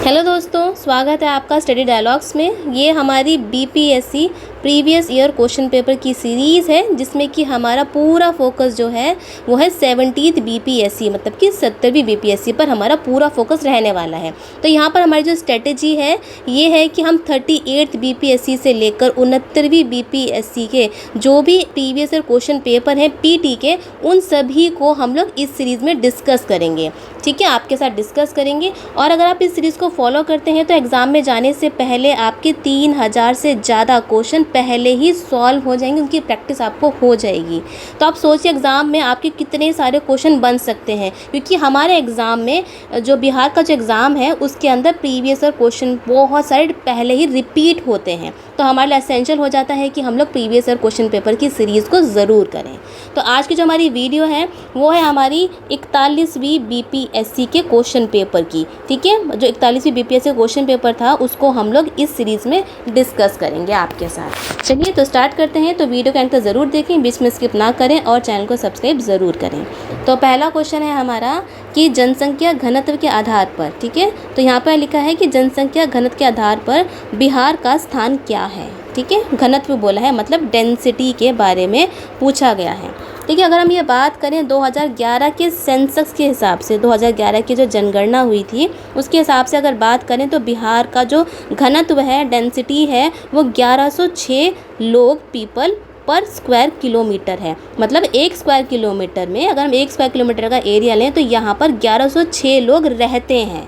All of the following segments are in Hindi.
हेलो दोस्तों, स्वागत है आपका स्टडी डायलॉग्स में। ये हमारी BPSC previous year question paper की सीरीज़ है, जिसमें कि हमारा पूरा फोकस जो है वो है 70th बीपीएससी, मतलब कि 70वीं बीपीएससी पर हमारा पूरा फोकस रहने वाला है। तो यहाँ पर हमारी जो स्ट्रेटेजी है ये है कि हम 38th बीपीएससी से लेकर 69वीं बीपीएससी के जो भी प्रीवियस ईयर क्वेश्चन पेपर हैं पीटी के, उन सभी को हम लोग इस सीरीज़ में डिस्कस करेंगे। ठीक है, आपके साथ डिस्कस करेंगे। और अगर आप इस सीरीज़ को फॉलो करते हैं तो एग्ज़ाम में जाने से पहले आपके 3000 से ज़्यादा क्वेश्चन पहले ही सॉल्व हो जाएंगे, उनकी प्रैक्टिस आपको हो जाएगी। तो आप सोचिए एग्ज़ाम में आपके कितने सारे क्वेश्चन बन सकते हैं, क्योंकि हमारे एग्ज़ाम में जो बिहार का जो एग्ज़ाम है उसके अंदर प्रीवियस ईयर क्वेश्चन बहुत सारे पहले ही रिपीट होते हैं। तो हमारे लिए एसेंशियल हो जाता है कि हम लोग प्रीवियस ईयर क्वेश्चन पेपर की सीरीज़ को ज़रूर करें। तो आज की जो हमारी वीडियो है वो है हमारी 41वीं बीपीएससी के क्वेश्चन पेपर की। ठीक है, जो 41वीं बीपीएससी का क्वेश्चन पेपर था उसको हम लोग इस सीरीज़ में डिस्कस करेंगे आपके साथ। चलिए तो स्टार्ट करते हैं। तो वीडियो को अंत तक ज़रूर देखें, बीच में स्किप ना करें और चैनल को सब्सक्राइब ज़रूर करें। तो पहला क्वेश्चन है हमारा कि जनसंख्या घनत्व के आधार पर, ठीक है, तो यहाँ पर लिखा है कि जनसंख्या घनत्व के आधार पर बिहार का स्थान क्या है। ठीक है, घनत्व बोला है, मतलब डेंसिटी के बारे में पूछा गया है। ठीक है, अगर हम ये बात करें 2011 के सेंसस के हिसाब से, 2011 की जो जनगणना हुई थी उसके हिसाब से अगर बात करें तो बिहार का जो घनत्व है, डेंसिटी है, वो 1106 लोग पीपल पर स्क्वायर किलोमीटर है। मतलब एक स्क्वायर किलोमीटर में अगर हम 1 स्क्वायर किलोमीटर का एरिया लें तो यहाँ पर 1106 लोग रहते हैं।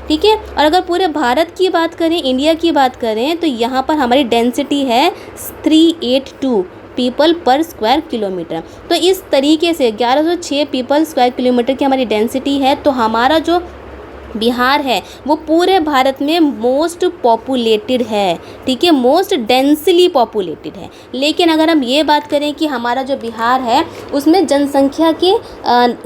ठीक है, और अगर पूरे भारत की बात करें, इंडिया की बात करें, तो यहाँ पर हमारी डेंसिटी है 382 पीपल पर स्क्वायर किलोमीटर। तो इस तरीके से 1106 पीपल स्क्वायर किलोमीटर की हमारी डेंसिटी है। तो हमारा जो बिहार है वो पूरे भारत में मोस्ट पॉपुलेटेड है। ठीक है, मोस्ट डेंसली पॉपुलेटेड है। लेकिन अगर हम ये बात करें कि हमारा जो बिहार है उसमें जनसंख्या के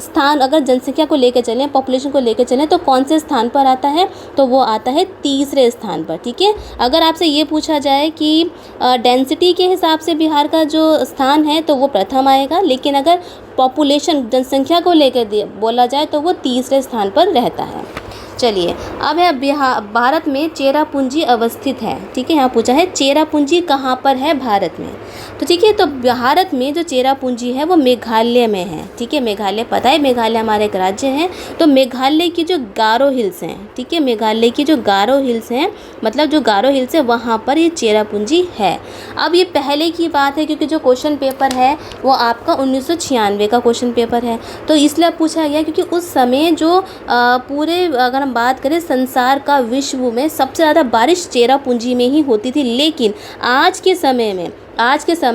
स्थान, अगर जनसंख्या को लेकर चलें, पॉपुलेशन को लेकर चलें, तो कौन से स्थान पर आता है, तो वो आता है तीसरे स्थान पर। ठीक है, अगर आपसे ये पूछा जाए कि डेंसिटी के हिसाब से बिहार का जो स्थान है तो वो प्रथम आएगा, लेकिन अगर पॉपुलेशन, जनसंख्या को लेकर बोला जाए तो वो तीसरे स्थान पर रहता है। चलिए, अब है भारत में चेरापूंजी अवस्थित है। ठीक है, यहाँ पूछा है चेरापूंजी कहाँ पर है भारत में। तो ठीक है, तो भारत में जो चेरापूंजी है वो मेघालय में है। ठीक है, मेघालय पता है, मेघालय हमारा एक राज्य है। तो मेघालय की जो गारो हिल्स हैं, ठीक है, मेघालय की जो गारो हिल्स हैं, मतलब जो गारो हिल्स है वहाँ पर ये चेरापूंजी है। अब ये पहले की बात है क्योंकि जो क्वेश्चन पेपर है वो आपका 1996 का क्वेश्चन पेपर है। तो इसलिए पूछा गया क्योंकि उस समय जो पूरे, अगर हम बात करें संसार का, विश्व में सबसे ज़्यादा बारिश चेरापूंजी में ही होती थी। लेकिन आज के समय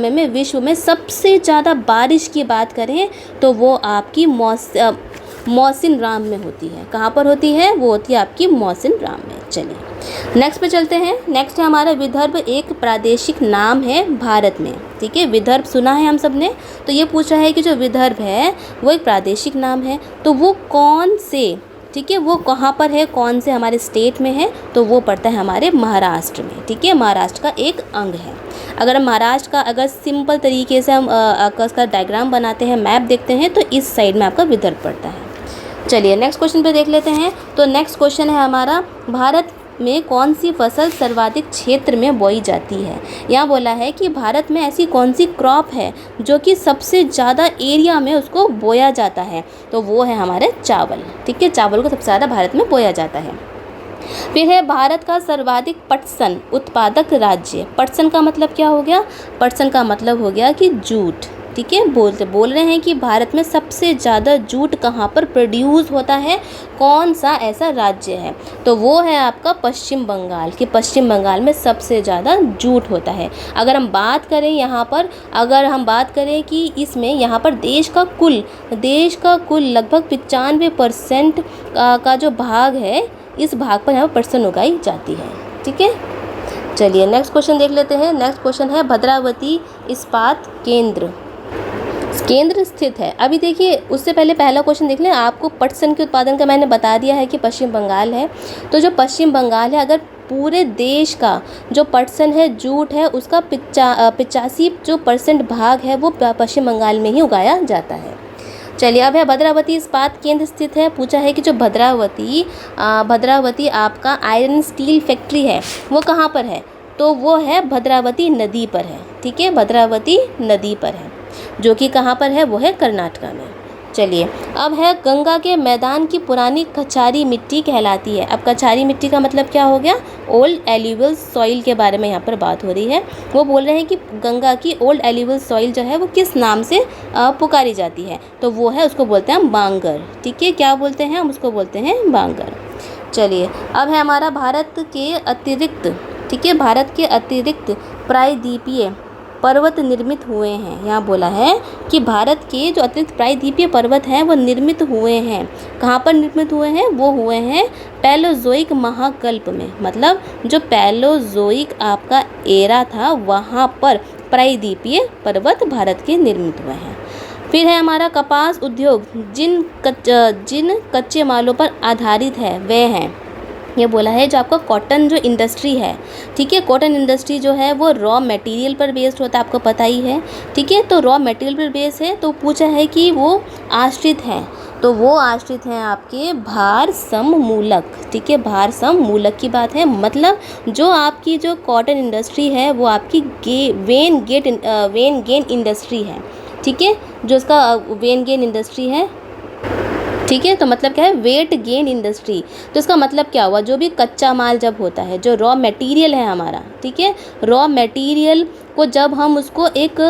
में विश्व में सबसे ज़्यादा बारिश की बात करें तो वो आपकी मौसिन राम में होती है। कहाँ पर होती है, वो होती है आपकी मौसिन राम में। चलिए नेक्स्ट पे चलते हैं। नेक्स्ट है हमारा विदर्भ एक प्रादेशिक नाम है भारत में। ठीक है, विदर्भ सुना है हम सब ने। तो ये पूछा है कि जो विदर्भ है वो एक प्रादेशिक नाम है, तो वो कौन से, ठीक है, वो कहाँ पर है, कौन से हमारे स्टेट में है, तो वो पड़ता है हमारे महाराष्ट्र में। ठीक है, महाराष्ट्र का एक अंग है। अगर हम महाराष्ट्र का अगर सिंपल तरीके से हम उसका डायग्राम बनाते हैं, मैप देखते हैं, तो इस साइड में आपका विदर्भ पड़ता है। चलिए नेक्स्ट क्वेश्चन पे देख लेते हैं। तो नेक्स्ट क्वेश्चन है हमारा, भारत में कौन सी फसल सर्वाधिक क्षेत्र में बोई जाती है। यहाँ बोला है कि भारत में ऐसी कौन सी क्रॉप है जो कि सबसे ज़्यादा एरिया में उसको बोया जाता है, तो वो है हमारे चावल। ठीक है, चावल को सबसे ज़्यादा भारत में बोया जाता है। फिर है भारत का सर्वाधिक पटसन उत्पादक राज्य। पटसन का मतलब क्या हो गया, पटसन का मतलब हो गया कि जूट। ठीक है, बोल रहे हैं कि भारत में सबसे ज़्यादा जूट कहाँ पर प्रोड्यूस होता है, कौन सा ऐसा राज्य है, तो वो है आपका पश्चिम बंगाल। कि पश्चिम बंगाल में सबसे ज़्यादा जूट होता है। अगर हम बात करें यहाँ पर, अगर हम बात करें कि इसमें यहाँ पर देश का कुल लगभग 95% का जो भाग है, इस भाग पर यहाँ पर पटसन उगाई जाती है। ठीक है, चलिए नेक्स्ट क्वेश्चन देख लेते हैं। नेक्स्ट क्वेश्चन है भद्रावती इस्पात केंद्र स्थित है। अभी देखिए, उससे पहले पहला क्वेश्चन देख लें। आपको पटसन के उत्पादन का मैंने बता दिया है कि पश्चिम बंगाल है। तो जो पश्चिम बंगाल है, अगर पूरे देश का जो पटसन है, जूट है, उसका 85% जो % भाग है वो पश्चिम बंगाल में ही उगाया जाता है। चलिए, अब है भद्रावती इस्पात केंद्र स्थित है। पूछा है कि जो भद्रावती आपका आयरन स्टील फैक्ट्री है वो कहाँ पर है, तो वो है भद्रावती नदी पर है। ठीक है, भद्रावती नदी पर है, जो कि कहाँ पर है, वो है कर्नाटका में। चलिए, अब है गंगा के मैदान की पुरानी कछारी मिट्टी कहलाती है। अब कछारी मिट्टी का मतलब क्या हो गया, ओल्ड एल्यूवियल सॉइल के बारे में यहाँ पर बात हो रही है। वो बोल रहे हैं कि गंगा की ओल्ड एल्यूवियल सॉइल जो है वो किस नाम से पुकारी जाती है, तो वो है, उसको बोलते हैं बांगर। ठीक है, क्या बोलते हैं हम, उसको बोलते हैं बांगर। चलिए, अब है हमारा भारत के अतिरिक्त, ठीक है, भारत के अतिरिक्त प्रायद्वीपीय पर्वत निर्मित हुए हैं। यहाँ बोला है कि भारत के जो अतिरिक्त प्रायद्वीपीय पर्वत हैं वो निर्मित हुए हैं। कहाँ पर निर्मित हुए हैं, वो हुए हैं पैलोजोइक महाकल्प में। मतलब जो पैलोजोइक आपका एरा था वहाँ पर प्रायद्वीपीय पर्वत भारत के निर्मित हुए हैं। फिर है हमारा कपास उद्योग जिन कच्चे मालों पर आधारित है वे हैं। ये बोला है जो आपका कॉटन जो इंडस्ट्री है, ठीक है, कॉटन इंडस्ट्री जो है वो रॉ मटेरियल पर बेस्ड होता है, आपको पता ही है। ठीक है, तो रॉ मटेरियल पर बेस्ड है, तो पूछा है कि वो आश्रित हैं, तो वो आश्रित हैं आपके भार सम मूलक। ठीक है, भार सम मूलक की बात है। मतलब जो आपकी जो कॉटन इंडस्ट्री है वो आपकी वेन गेन इंडस्ट्री है। ठीक है, जो उसका वेन गेन इंडस्ट्री है, ठीक है, तो मतलब क्या है, वेट गेन इंडस्ट्री। तो इसका मतलब क्या हुआ, जो भी कच्चा माल जब होता है, जो रॉ मटेरियल है हमारा, ठीक है, रॉ मटेरियल को जब हम उसको एक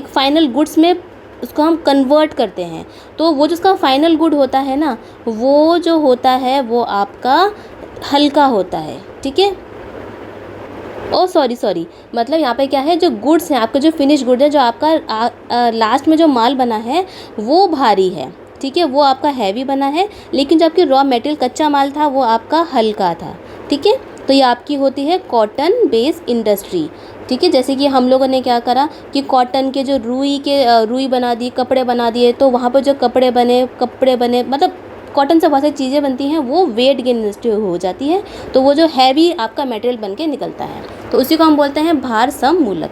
फाइनल गुड्स में उसको हम कन्वर्ट करते हैं, तो वो जो उसका फाइनल गुड होता है ना, वो जो होता है वो आपका हल्का होता है। ठीक है, ओ सॉरी, मतलब यहाँ पे क्या है, जो गुड्स हैं आपका, जो फिनिश गुड है, जो आपका लास्ट में जो माल बना है वो भारी है। ठीक है, वो आपका हैवी बना है, लेकिन जो आपकी रॉ मटेरियल कच्चा माल था वो आपका हल्का था। ठीक है, तो ये आपकी होती है कॉटन बेस्ड इंडस्ट्री। ठीक है, जैसे कि हम लोगों ने क्या करा कि कॉटन के जो रुई बना दी, कपड़े बना दिए, तो वहाँ पर जो कपड़े बने मतलब कॉटन से बहुत सारी चीज़ें बनती हैं, वो वेट गेन इंडस्ट्री हो जाती है, तो वो जो हैवी आपका मटेरियल बन के निकलता है, तो उसी को हम बोलते हैं भार सम मूलक।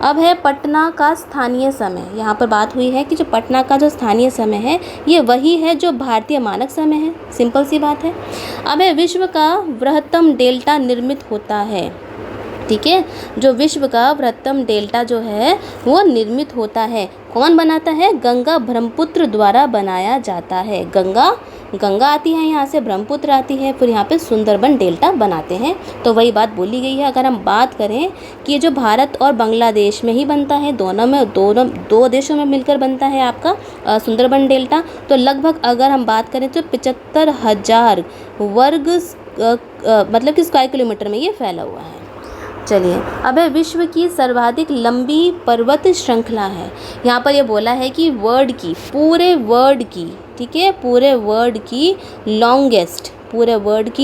अब है पटना का स्थानीय समय। यहाँ पर बात हुई है कि जो पटना का जो स्थानीय समय है ये वही है जो भारतीय मानक समय है, सिंपल सी बात है। अब है विश्व का वृहत्तम डेल्टा निर्मित होता है। ठीक है, जो विश्व का वृहत्तम डेल्टा जो है वो निर्मित होता है, कौन बनाता है, गंगा ब्रह्मपुत्र द्वारा बनाया जाता है। गंगा आती है यहाँ से, ब्रह्मपुत्र आती है, फिर यहाँ पे सुंदरबन डेल्टा बनाते हैं। तो वही बात बोली गई है। अगर हम बात करें कि ये जो भारत और बांग्लादेश में ही बनता है, दोनों दो देशों में मिलकर बनता है आपका सुंदरबन डेल्टा, तो लगभग अगर हम बात करें तो 75,000 वर्ग मतलब कि स्क्वायर किलोमीटर में ये फैला हुआ है। चलिए, अब है विश्व की सर्वाधिक लंबी पर्वत श्रृंखला है। यहाँ पर ये बोला है कि पूरे वर्ल्ड की, ठीक है, पूरे वर्ल्ड की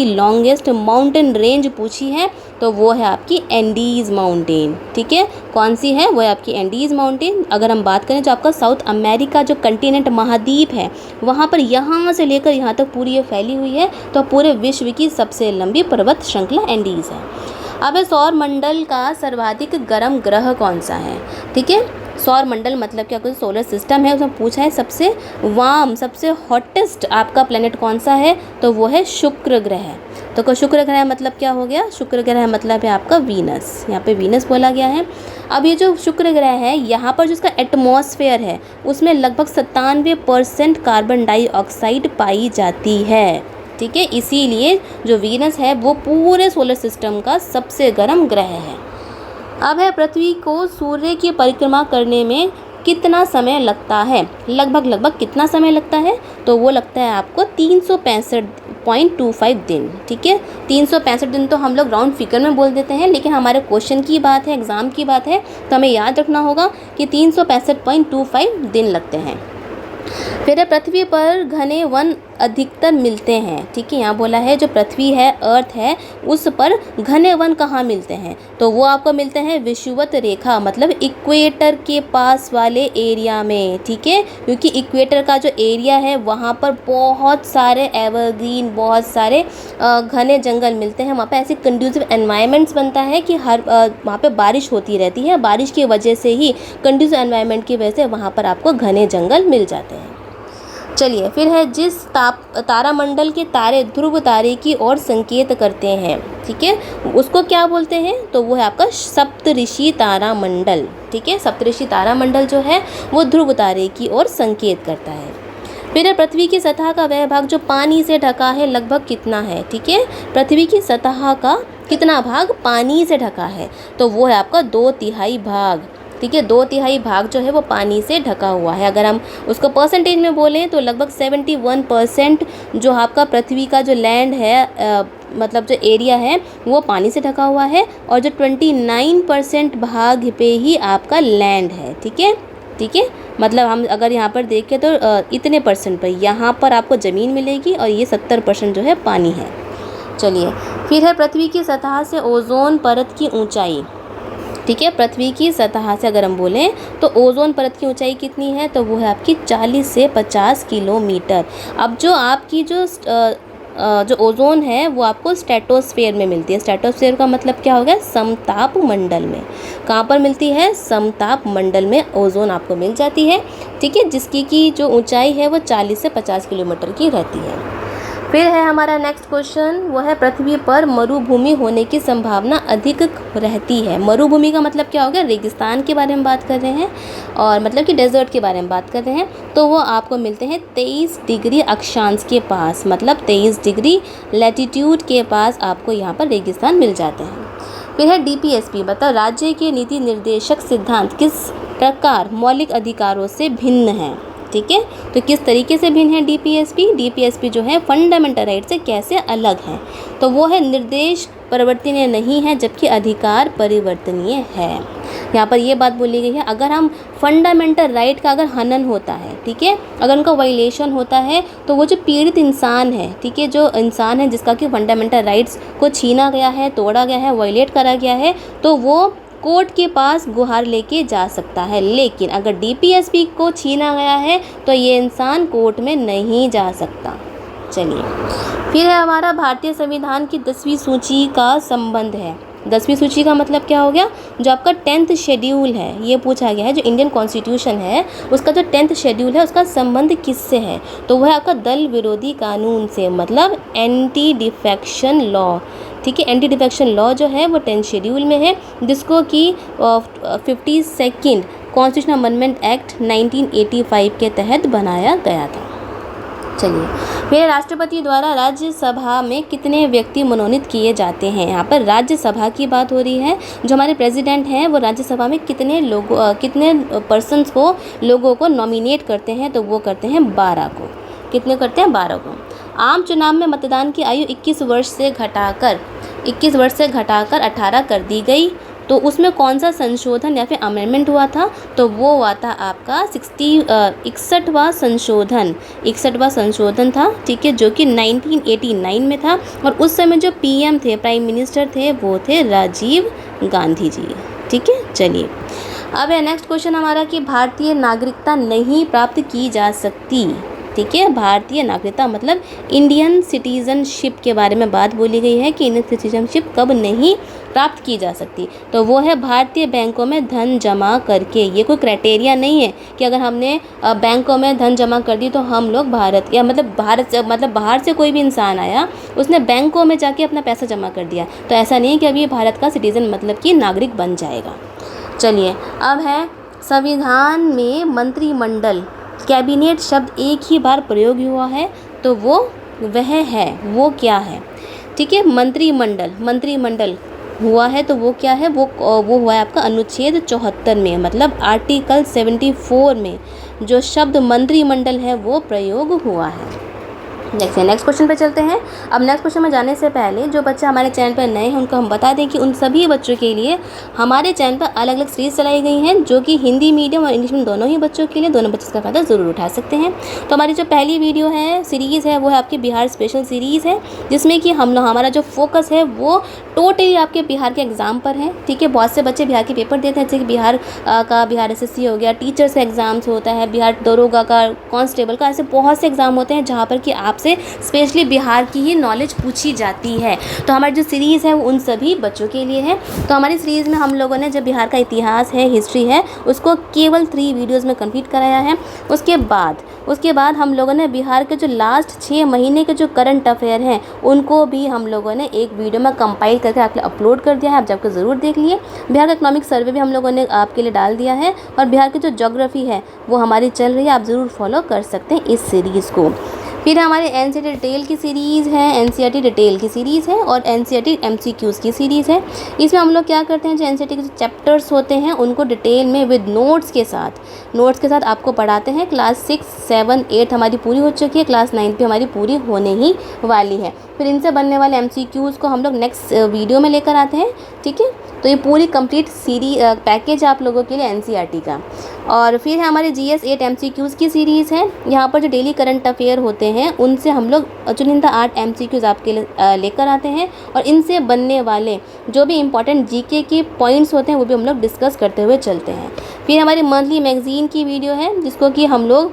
लॉन्गेस्ट माउंटेन रेंज पूछी है, तो वो है आपकी एंडीज़ माउंटेन। ठीक है, कौन सी है, वो है आपकी एंडीज़ माउंटेन। अगर हम बात करें जो आपका साउथ अमेरिका जो कंटिनेंट महाद्वीप है, वहाँ पर यहाँ से लेकर यहाँ तक पूरी ये फैली हुई है, तो पूरे विश्व की सबसे लंबी पर्वत श्रृंखला एंडीज़ है। अब सौर मंडल का सर्वाधिक गर्म ग्रह कौन सा है। ठीक है, सौर मंडल मतलब क्या, कुछ सोलर सिस्टम है, उसमें पूछा है सबसे हॉटेस्ट आपका प्लेनेट कौन सा है, तो वो है शुक्र ग्रह। तो शुक्र ग्रह मतलब क्या हो गया, शुक्र ग्रह मतलब है आपका वीनस, यहाँ पे वीनस बोला गया है। अब ये जो शुक्र ग्रह है, यहाँ पर जो इसका एटमॉस्फेयर है उसमें लगभग 97% कार्बन डाइऑक्साइड पाई जाती है। ठीक है, इसीलिए जो वीनस है वो पूरे सोलर सिस्टम का सबसे गर्म ग्रह है। अब है पृथ्वी को सूर्य की परिक्रमा करने में कितना समय लगता है, लगभग कितना समय लगता है, तो वो लगता है आपको 365.25 दिन। ठीक है, 365 दिन तो हम लोग राउंड फिगर में बोल देते हैं, लेकिन हमारे क्वेश्चन की बात है, एग्ज़ाम की बात है, तो हमें याद रखना होगा कि 365.25 दिन लगते हैं। फिर पृथ्वी पर घने वन अधिकतर मिलते हैं। ठीक है, यहाँ बोला है जो पृथ्वी है, अर्थ है, उस पर घने वन कहाँ मिलते हैं, तो वो आपको मिलते हैं विषुवत रेखा मतलब इक्वेटर के पास वाले एरिया में। ठीक है, क्योंकि इक्वेटर का जो एरिया है वहाँ पर बहुत सारे एवरग्रीन, बहुत सारे घने जंगल मिलते हैं, वहाँ पे ऐसे कंड्यूसिव एनवायरनमेंट्स बनता है कि वहाँ पे बारिश होती रहती है, बारिश की वजह से ही, कंड्यूसिव एनवायरनमेंट की वजह से वहाँ पर आपको घने जंगल मिल जाते हैं। चलिए, फिर है जिस तारामंडल के तारे ध्रुव तारे की ओर संकेत करते हैं, ठीक है, उसको क्या बोलते हैं? तो वो है आपका सप्तऋषि तारामंडल, ठीक है। सप्तऋषि तारामंडल जो है वो ध्रुव तारे की ओर संकेत करता है। फिर पृथ्वी की सतह का वह भाग जो पानी से ढका है लगभग कितना है? ठीक है, पृथ्वी की सतह का कितना भाग पानी से ढका है? तो वो है आपका 2/3 भाग, ठीक है। 2/3 भाग जो है वो पानी से ढका हुआ है। अगर हम उसको परसेंटेज में बोलें तो लगभग 71% जो आपका पृथ्वी का जो लैंड है, मतलब जो एरिया है वो पानी से ढका हुआ है, और जो 29% भाग पे ही आपका लैंड है, ठीक है, ठीक है। मतलब हम अगर यहाँ पर देखें तो इतने परसेंट पर यहाँ पर आपको ज़मीन मिलेगी, और ये 70% जो है पानी है। चलिए, फिर है पृथ्वी की सतह से ओजोन परत की ऊंचाई, ठीक है। पृथ्वी की सतह से अगर हम बोलें तो ओजोन परत की ऊंचाई कितनी है? तो वो है आपकी 40 से 50 किलोमीटर। अब जो आपकी जो ओजोन है वो आपको स्ट्रेटोस्फेयर में मिलती है। स्ट्रेटोस्फेयर का मतलब क्या हो गया? समताप मंडल में। कहाँ पर मिलती है? समताप मंडल में ओजोन आपको मिल जाती है, ठीक है, जिसकी की जो ऊंचाई है वो 40 से 50 किलोमीटर की रहती है। फिर है हमारा नेक्स्ट क्वेश्चन, वो है पृथ्वी पर मरुभूमि होने की संभावना अधिक रहती है। मरुभूमि का मतलब क्या हो गया? रेगिस्तान के बारे में बात कर रहे हैं, और मतलब कि डेजर्ट के बारे में बात कर रहे हैं। तो वो आपको मिलते हैं 23 डिग्री अक्षांश के पास, मतलब 23 डिग्री लैटीट्यूड के पास आपको यहाँ पर रेगिस्तान मिल जाते हैं। फिर है DPSP, मतलब राज्य के नीति निर्देशक सिद्धांत किस प्रकार मौलिक अधिकारों से भिन्न है, ठीक है। तो किस तरीके से भिन्न है DPSP जो है फंडामेंटल राइट से कैसे अलग है? तो वो है निर्देश परिवर्तनीय नहीं है, जबकि अधिकार परिवर्तनीय है। यहाँ पर ये बात बोली गई है, अगर हम फंडामेंटल राइट का अगर हनन होता है, ठीक है, अगर उनका वायलेशन होता है, तो वो जो पीड़ित इंसान है, ठीक है, जो इंसान है जिसका कि फंडामेंटल राइट्स को छीना गया है, तोड़ा गया है, वायलेट करा गया है, तो वो कोर्ट के पास गुहार लेके जा सकता है। लेकिन अगर DPSP को छीना गया है तो ये इंसान कोर्ट में नहीं जा सकता। चलिए, फिर है हमारा भारतीय संविधान की 10वीं सूची का संबंध है। 10वीं सूची का मतलब क्या हो गया? जो आपका 10th शेड्यूल है, ये पूछा गया है, जो इंडियन कॉन्स्टिट्यूशन है उसका जो 10th शेड्यूल है उसका संबंध किससे है? तो वह आपका दल विरोधी कानून से, मतलब एंटी डिफेक्शन लॉ, ठीक है। एंटी डिफेक्शन लॉ जो है वो 10th शेड्यूल में है, जिसको कि 52nd कॉन्स्टिट्यूशनल अमेंडमेंट एक्ट 1985 के तहत बनाया गया था। चलिए, फिर राष्ट्रपति द्वारा राज्यसभा में कितने व्यक्ति मनोनीत किए जाते हैं? यहाँ पर राज्यसभा की बात हो रही है। जो हमारे प्रेसिडेंट हैं वो राज्यसभा में कितने पर्सन्स को, लोगों को नॉमिनेट करते हैं? तो वो करते हैं 12 को। कितने करते हैं? 12 को। आम चुनाव में मतदान की आयु 21 वर्ष से घटाकर 18 कर दी गई। तो उसमें कौन सा संशोधन या फिर अमेंडमेंट हुआ था? तो वो हुआ था आपका 61वां संशोधन था, ठीक है, जो कि 1989 में था। और उस समय जो PM थे, प्राइम मिनिस्टर थे, वो थे राजीव गांधी जी, ठीक है। चलिए, अब है नेक्स्ट क्वेश्चन हमारा कि भारतीय नागरिकता नहीं प्राप्त की जा सकती, ठीक है। भारतीय नागरिकता मतलब इंडियन सिटीजनशिप के बारे में बात बोली गई है कि इंडियन सिटीजनशिप कब नहीं प्राप्त की जा सकती। तो वो है भारतीय बैंकों में धन जमा करके। ये कोई क्राइटेरिया नहीं है कि अगर हमने बैंकों में धन जमा कर दी तो हम लोग भारत, या मतलब बाहर से कोई भी इंसान आया, उसने बैंकों में जाके अपना पैसा जमा कर दिया, तो ऐसा नहीं है कि अभी भारत का सिटीज़न मतलब कि नागरिक बन जाएगा। चलिए, अब है संविधान में मंत्रिमंडल, कैबिनेट शब्द एक ही बार प्रयोग हुआ है, तो वो क्या है? ठीक है, मंत्रिमंडल हुआ है, तो वो क्या है? वो हुआ है आपका अनुच्छेद 74 में, मतलब आर्टिकल 74 में जो शब्द मंत्रिमंडल है वो प्रयोग हुआ है। नेक्स्ट क्वेश्चन पे चलते हैं। अब नेक्स्ट क्वेश्चन में जाने से पहले जो बच्चे हमारे चैनल पर नए हैं उनको हम बता दें कि उन सभी बच्चों के लिए हमारे चैनल पर अलग अलग सीरीज़ चलाई गई हैं, जो कि हिंदी मीडियम और इंग्लिश मीडियम दोनों ही बच्चों के लिए, दोनों बच्चों इसका फ़ायदा ज़रूर उठा सकते हैं। तो हमारी जो पहली वीडियो है, सीरीज़ है, वो है आपकी बिहार स्पेशल सीरीज़ है, जिसमें कि हमारा जो फोकस है वो टोटली आपके बिहार के एग्ज़ाम पर है। ठीक है, बहुत से बच्चे बिहार के पेपर देते हैं, जैसे कि बिहार SSC हो गया, टीचर्स एग्ज़ाम्स होता है, बिहार दरोगा का, कांस्टेबल का, ऐसे बहुत से एग्ज़ाम होते हैं जहाँ पर कि आप आपसे स्पेशली बिहार की ही नॉलेज पूछी जाती है। तो हमारी जो सीरीज़ है वो उन सभी बच्चों के लिए है। तो हमारी सीरीज़ में हम लोगों ने जब बिहार का इतिहास है, हिस्ट्री है, उसको केवल 3 वीडियोज़ में कंप्लीट कराया है। उसके बाद हम लोगों ने बिहार के जो लास्ट 6 महीने के जो करंट अफेयर हैं उनको भी हम लोगों ने एक वीडियो में कंपाइल करके आपके अपलोड कर दिया है। आप जाकर ज़रूर देख लिए। बिहार का इकोनॉमिक सर्वे भी हम लोगों ने आपके लिए डाल दिया है और बिहार की जो ज्योग्राफी है वो हमारी चल रही है, आप ज़रूर फॉलो कर सकते हैं इस सीरीज़ को। फिर हमारे एनसीईआरटी डिटेल की सीरीज़ है, एनसीईआरटी डिटेल की सीरीज़ है और एनसीईआरटी एमसीक्यूज़ की सीरीज़ है। इसमें हम लोग क्या करते हैं, जो एनसीईआरटी के जो चैप्टर्स होते हैं उनको डिटेल में विद नोट्स के साथ आपको पढ़ाते हैं। क्लास 6, 7, 8 हमारी पूरी हो चुकी है, क्लास 9 भी हमारी पूरी होने ही वाली है। फिर इनसे बनने वाले एमसीक्यूज़ को हम लोग नेक्स्ट वीडियो में लेकर आते हैं, ठीक है। तो ये पूरी कंप्लीट पैकेज आप लोगों के लिए एनसीईआरटी का। और फिर है हमारे जीएस 8 एमसीक्यूज़ की सीरीज़ है। यहाँ पर जो डेली करंट अफेयर होते हैं उनसे हम लोग चुनिंदा 8 एमसीक्यूज़ आपके लिए लेकर आते हैं और इनसे बनने वाले जो भी इंपॉर्टेंट जीके के पॉइंट्स होते हैं वो भी हम लोग डिस्कस करते हुए चलते हैं। फिर हमारी मंथली मैगज़ीन की वीडियो है जिसको कि हम लोग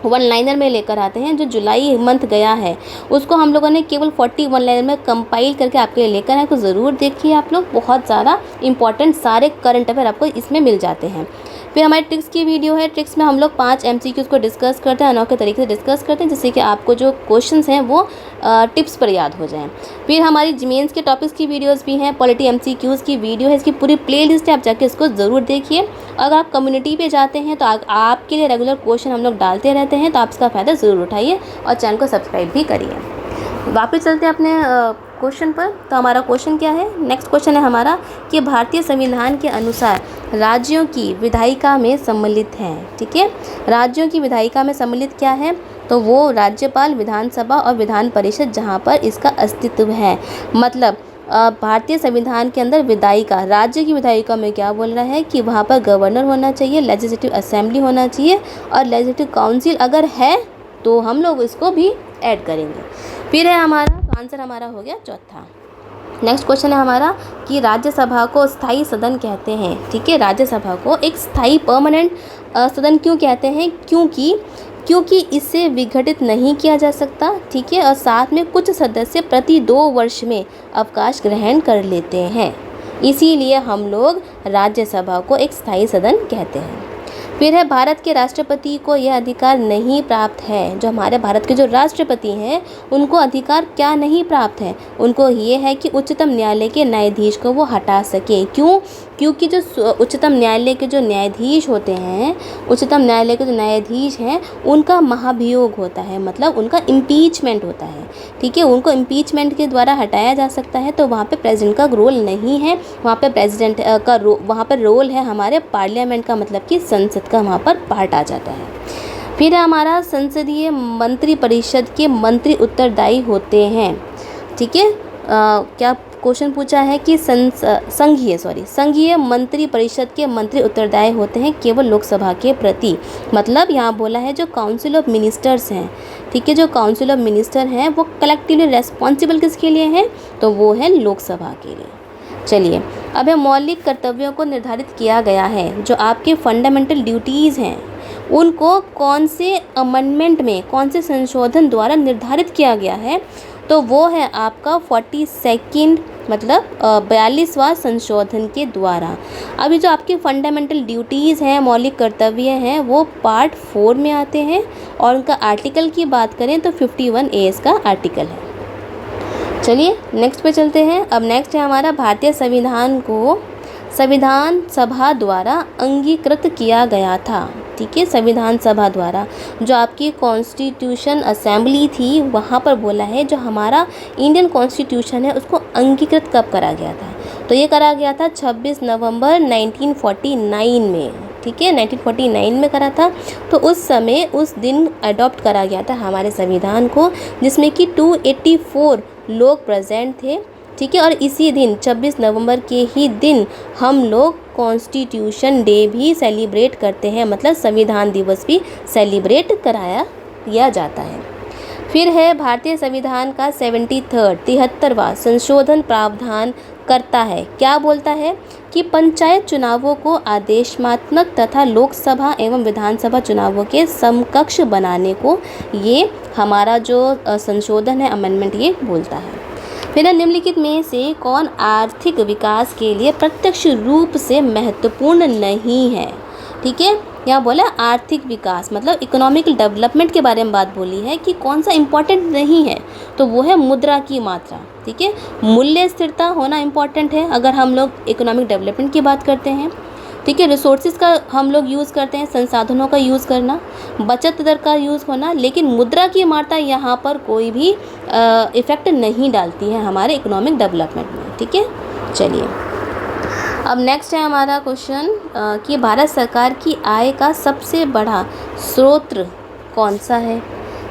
1 लाइनर में लेकर आते हैं। जो जुलाई मंथ गया है उसको हम लोगों ने केवल 41 लाइनर में कंपाइल करके आपके लिए लेकर आए। तो ज़रूर देखिए आप लोग, बहुत ज़्यादा इंपॉर्टेंट सारे करंट अफेयर आपको इसमें मिल जाते हैं। फिर हमारी ट्रिक्स की वीडियो है। ट्रिक्स में हम लोग 5 एमसीक्यूज़ को डिस्कस करते हैं, अनोखे तरीके से डिस्कस करते हैं जिससे कि आपको जो क्वेश्चंस हैं वो टिप्स पर याद हो जाएं। फिर हमारी जीमेंस के टॉपिक्स की वीडियोस भी हैं। पॉलिटी एमसीक्यूज़ की वीडियो है, इसकी पूरी प्लेलिस्ट है, आप जाके इसको ज़रूर देखिए। अगर आप कम्युनिटी पे जाते हैं तो आपके लिए रेगुलर क्वेश्चन हम लोग डालते रहते हैं, तो आप इसका फ़ायदा ज़रूर उठाइए और चैनल को सब्सक्राइब भी करिए। वापस चलते हैं अपने क्वेश्चन पर। तो हमारा क्वेश्चन क्या है, नेक्स्ट क्वेश्चन है हमारा कि भारतीय संविधान के अनुसार राज्यों की विधायिका में सम्मिलित हैं, ठीक है। राज्यों की विधायिका में सम्मिलित क्या है, तो वो राज्यपाल, विधानसभा और विधान परिषद जहाँ पर इसका अस्तित्व है। मतलब भारतीय संविधान के अंदर विधायिका, राज्य की विधायिका में क्या बोल रहा है कि वहाँ पर गवर्नर होना चाहिए, लेजिस्लेटिव असेंबली होना चाहिए और लेजिस्लेटिव काउंसिल अगर है तो हम लोग इसको भी ऐड करेंगे। फिर है हमारा, तो आंसर हमारा हो गया चौथा। नेक्स्ट क्वेश्चन है हमारा कि राज्यसभा को स्थायी सदन कहते हैं, ठीक है। राज्यसभा को एक स्थायी परमानेंट सदन क्यों कहते हैं, क्योंकि इससे विघटित नहीं किया जा सकता, ठीक है। और साथ में कुछ सदस्य प्रति 2 वर्ष में अवकाश ग्रहण कर लेते हैं, इसीलिए हम लोग राज्यसभा को एक स्थायी सदन कहते हैं। फिर है भारत के राष्ट्रपति को यह अधिकार नहीं प्राप्त है। जो हमारे भारत के जो राष्ट्रपति हैं उनको अधिकार क्या नहीं प्राप्त है, उनको ये है कि उच्चतम न्यायालय के न्यायाधीश को वो हटा सके। क्यों, क्योंकि जो उच्चतम न्यायालय के जो न्यायाधीश होते हैं, उच्चतम न्यायालय के जो न्यायाधीश हैं उनका महाभियोग होता है, मतलब उनका इम्पीचमेंट होता है, ठीक है। उनको इम्पीचमेंट के द्वारा हटाया जा सकता है। तो वहाँ पे प्रेसिडेंट का रोल नहीं है, वहाँ पे प्रेसिडेंट का वहाँ पर रोल है हमारे पार्लियामेंट का, मतलब कि संसद का वहाँ पर पार्ट आ जाता है। फिर हमारा संसदीय मंत्री परिषद के मंत्री उत्तरदायी होते हैं, ठीक है। क्या क्वेश्चन पूछा है कि संघीय मंत्री परिषद के मंत्री उत्तरदायी होते हैं केवल लोकसभा के प्रति। मतलब यहाँ बोला है जो काउंसिल ऑफ मिनिस्टर्स हैं, ठीक है, जो काउंसिल ऑफ मिनिस्टर हैं वो कलेक्टिवली रेस्पॉन्सिबल किसके लिए हैं, तो वो है लोकसभा के लिए। चलिए, अब है मौलिक कर्तव्यों को निर्धारित किया गया है। जो आपके फंडामेंटल ड्यूटीज़ हैं उनको कौन से अमेंडमेंट में, कौन से संशोधन द्वारा निर्धारित किया गया है, तो वो है आपका 42nd मतलब 42वां संशोधन के द्वारा। अभी जो आपके फंडामेंटल ड्यूटीज़ हैं, मौलिक कर्तव्य हैं, वो पार्ट 4 में आते हैं और उनका आर्टिकल की बात करें तो 51A इसका आर्टिकल है। चलिए नेक्स्ट पे चलते हैं। अब नेक्स्ट है हमारा भारतीय संविधान को संविधान सभा द्वारा अंगीकृत किया गया था, ठीक है। संविधान सभा द्वारा जो आपकी कॉन्स्टिट्यूशन असेंबली थी वहाँ पर बोला है जो हमारा इंडियन कॉन्स्टिट्यूशन है उसको अंगीकृत कब करा गया था, तो ये करा गया था 26 नवंबर 1949 में, ठीक है, 1949 में करा था। तो उस समय उस दिन अडॉप्ट करा गया था हमारे संविधान को, जिसमें कि 284 लोग प्रेजेंट थे, ठीक है। और इसी दिन 26 नवंबर के ही दिन हम लोग कॉन्स्टिट्यूशन डे भी सेलिब्रेट करते हैं, मतलब संविधान दिवस भी सेलिब्रेट किया जाता है। फिर है भारतीय संविधान का 73वां संशोधन प्रावधान करता है। क्या बोलता है कि पंचायत चुनावों को आदेशात्मक तथा लोकसभा एवं विधानसभा चुनावों के समकक्ष बनाने को ये हमारा जो संशोधन है, अमेंडमेंट, ये बोलता है। फिर निम्नलिखित में से कौन आर्थिक विकास के लिए प्रत्यक्ष रूप से महत्वपूर्ण नहीं है? ठीक है, यहाँ बोला आर्थिक विकास मतलब इकोनॉमिकल डेवलपमेंट के बारे में बात बोली है कि कौन सा इम्पोर्टेंट नहीं है, तो वो है मुद्रा की मात्रा। ठीक है, मूल्य स्थिरता होना इम्पॉर्टेंट है अगर हम लोग इकोनॉमिक डेवलपमेंट की बात करते हैं। ठीक है, रिसोर्सेज का हम लोग यूज़ करते हैं, संसाधनों का यूज़ करना, बचत दर का यूज़ होना, लेकिन मुद्रा की मात्रा यहाँ पर कोई भी इफ़ेक्ट नहीं डालती है हमारे इकोनॉमिक डेवलपमेंट में। ठीक है, चलिए अब नेक्स्ट है हमारा क्वेश्चन कि भारत सरकार की आय का सबसे बड़ा स्रोत कौन सा है?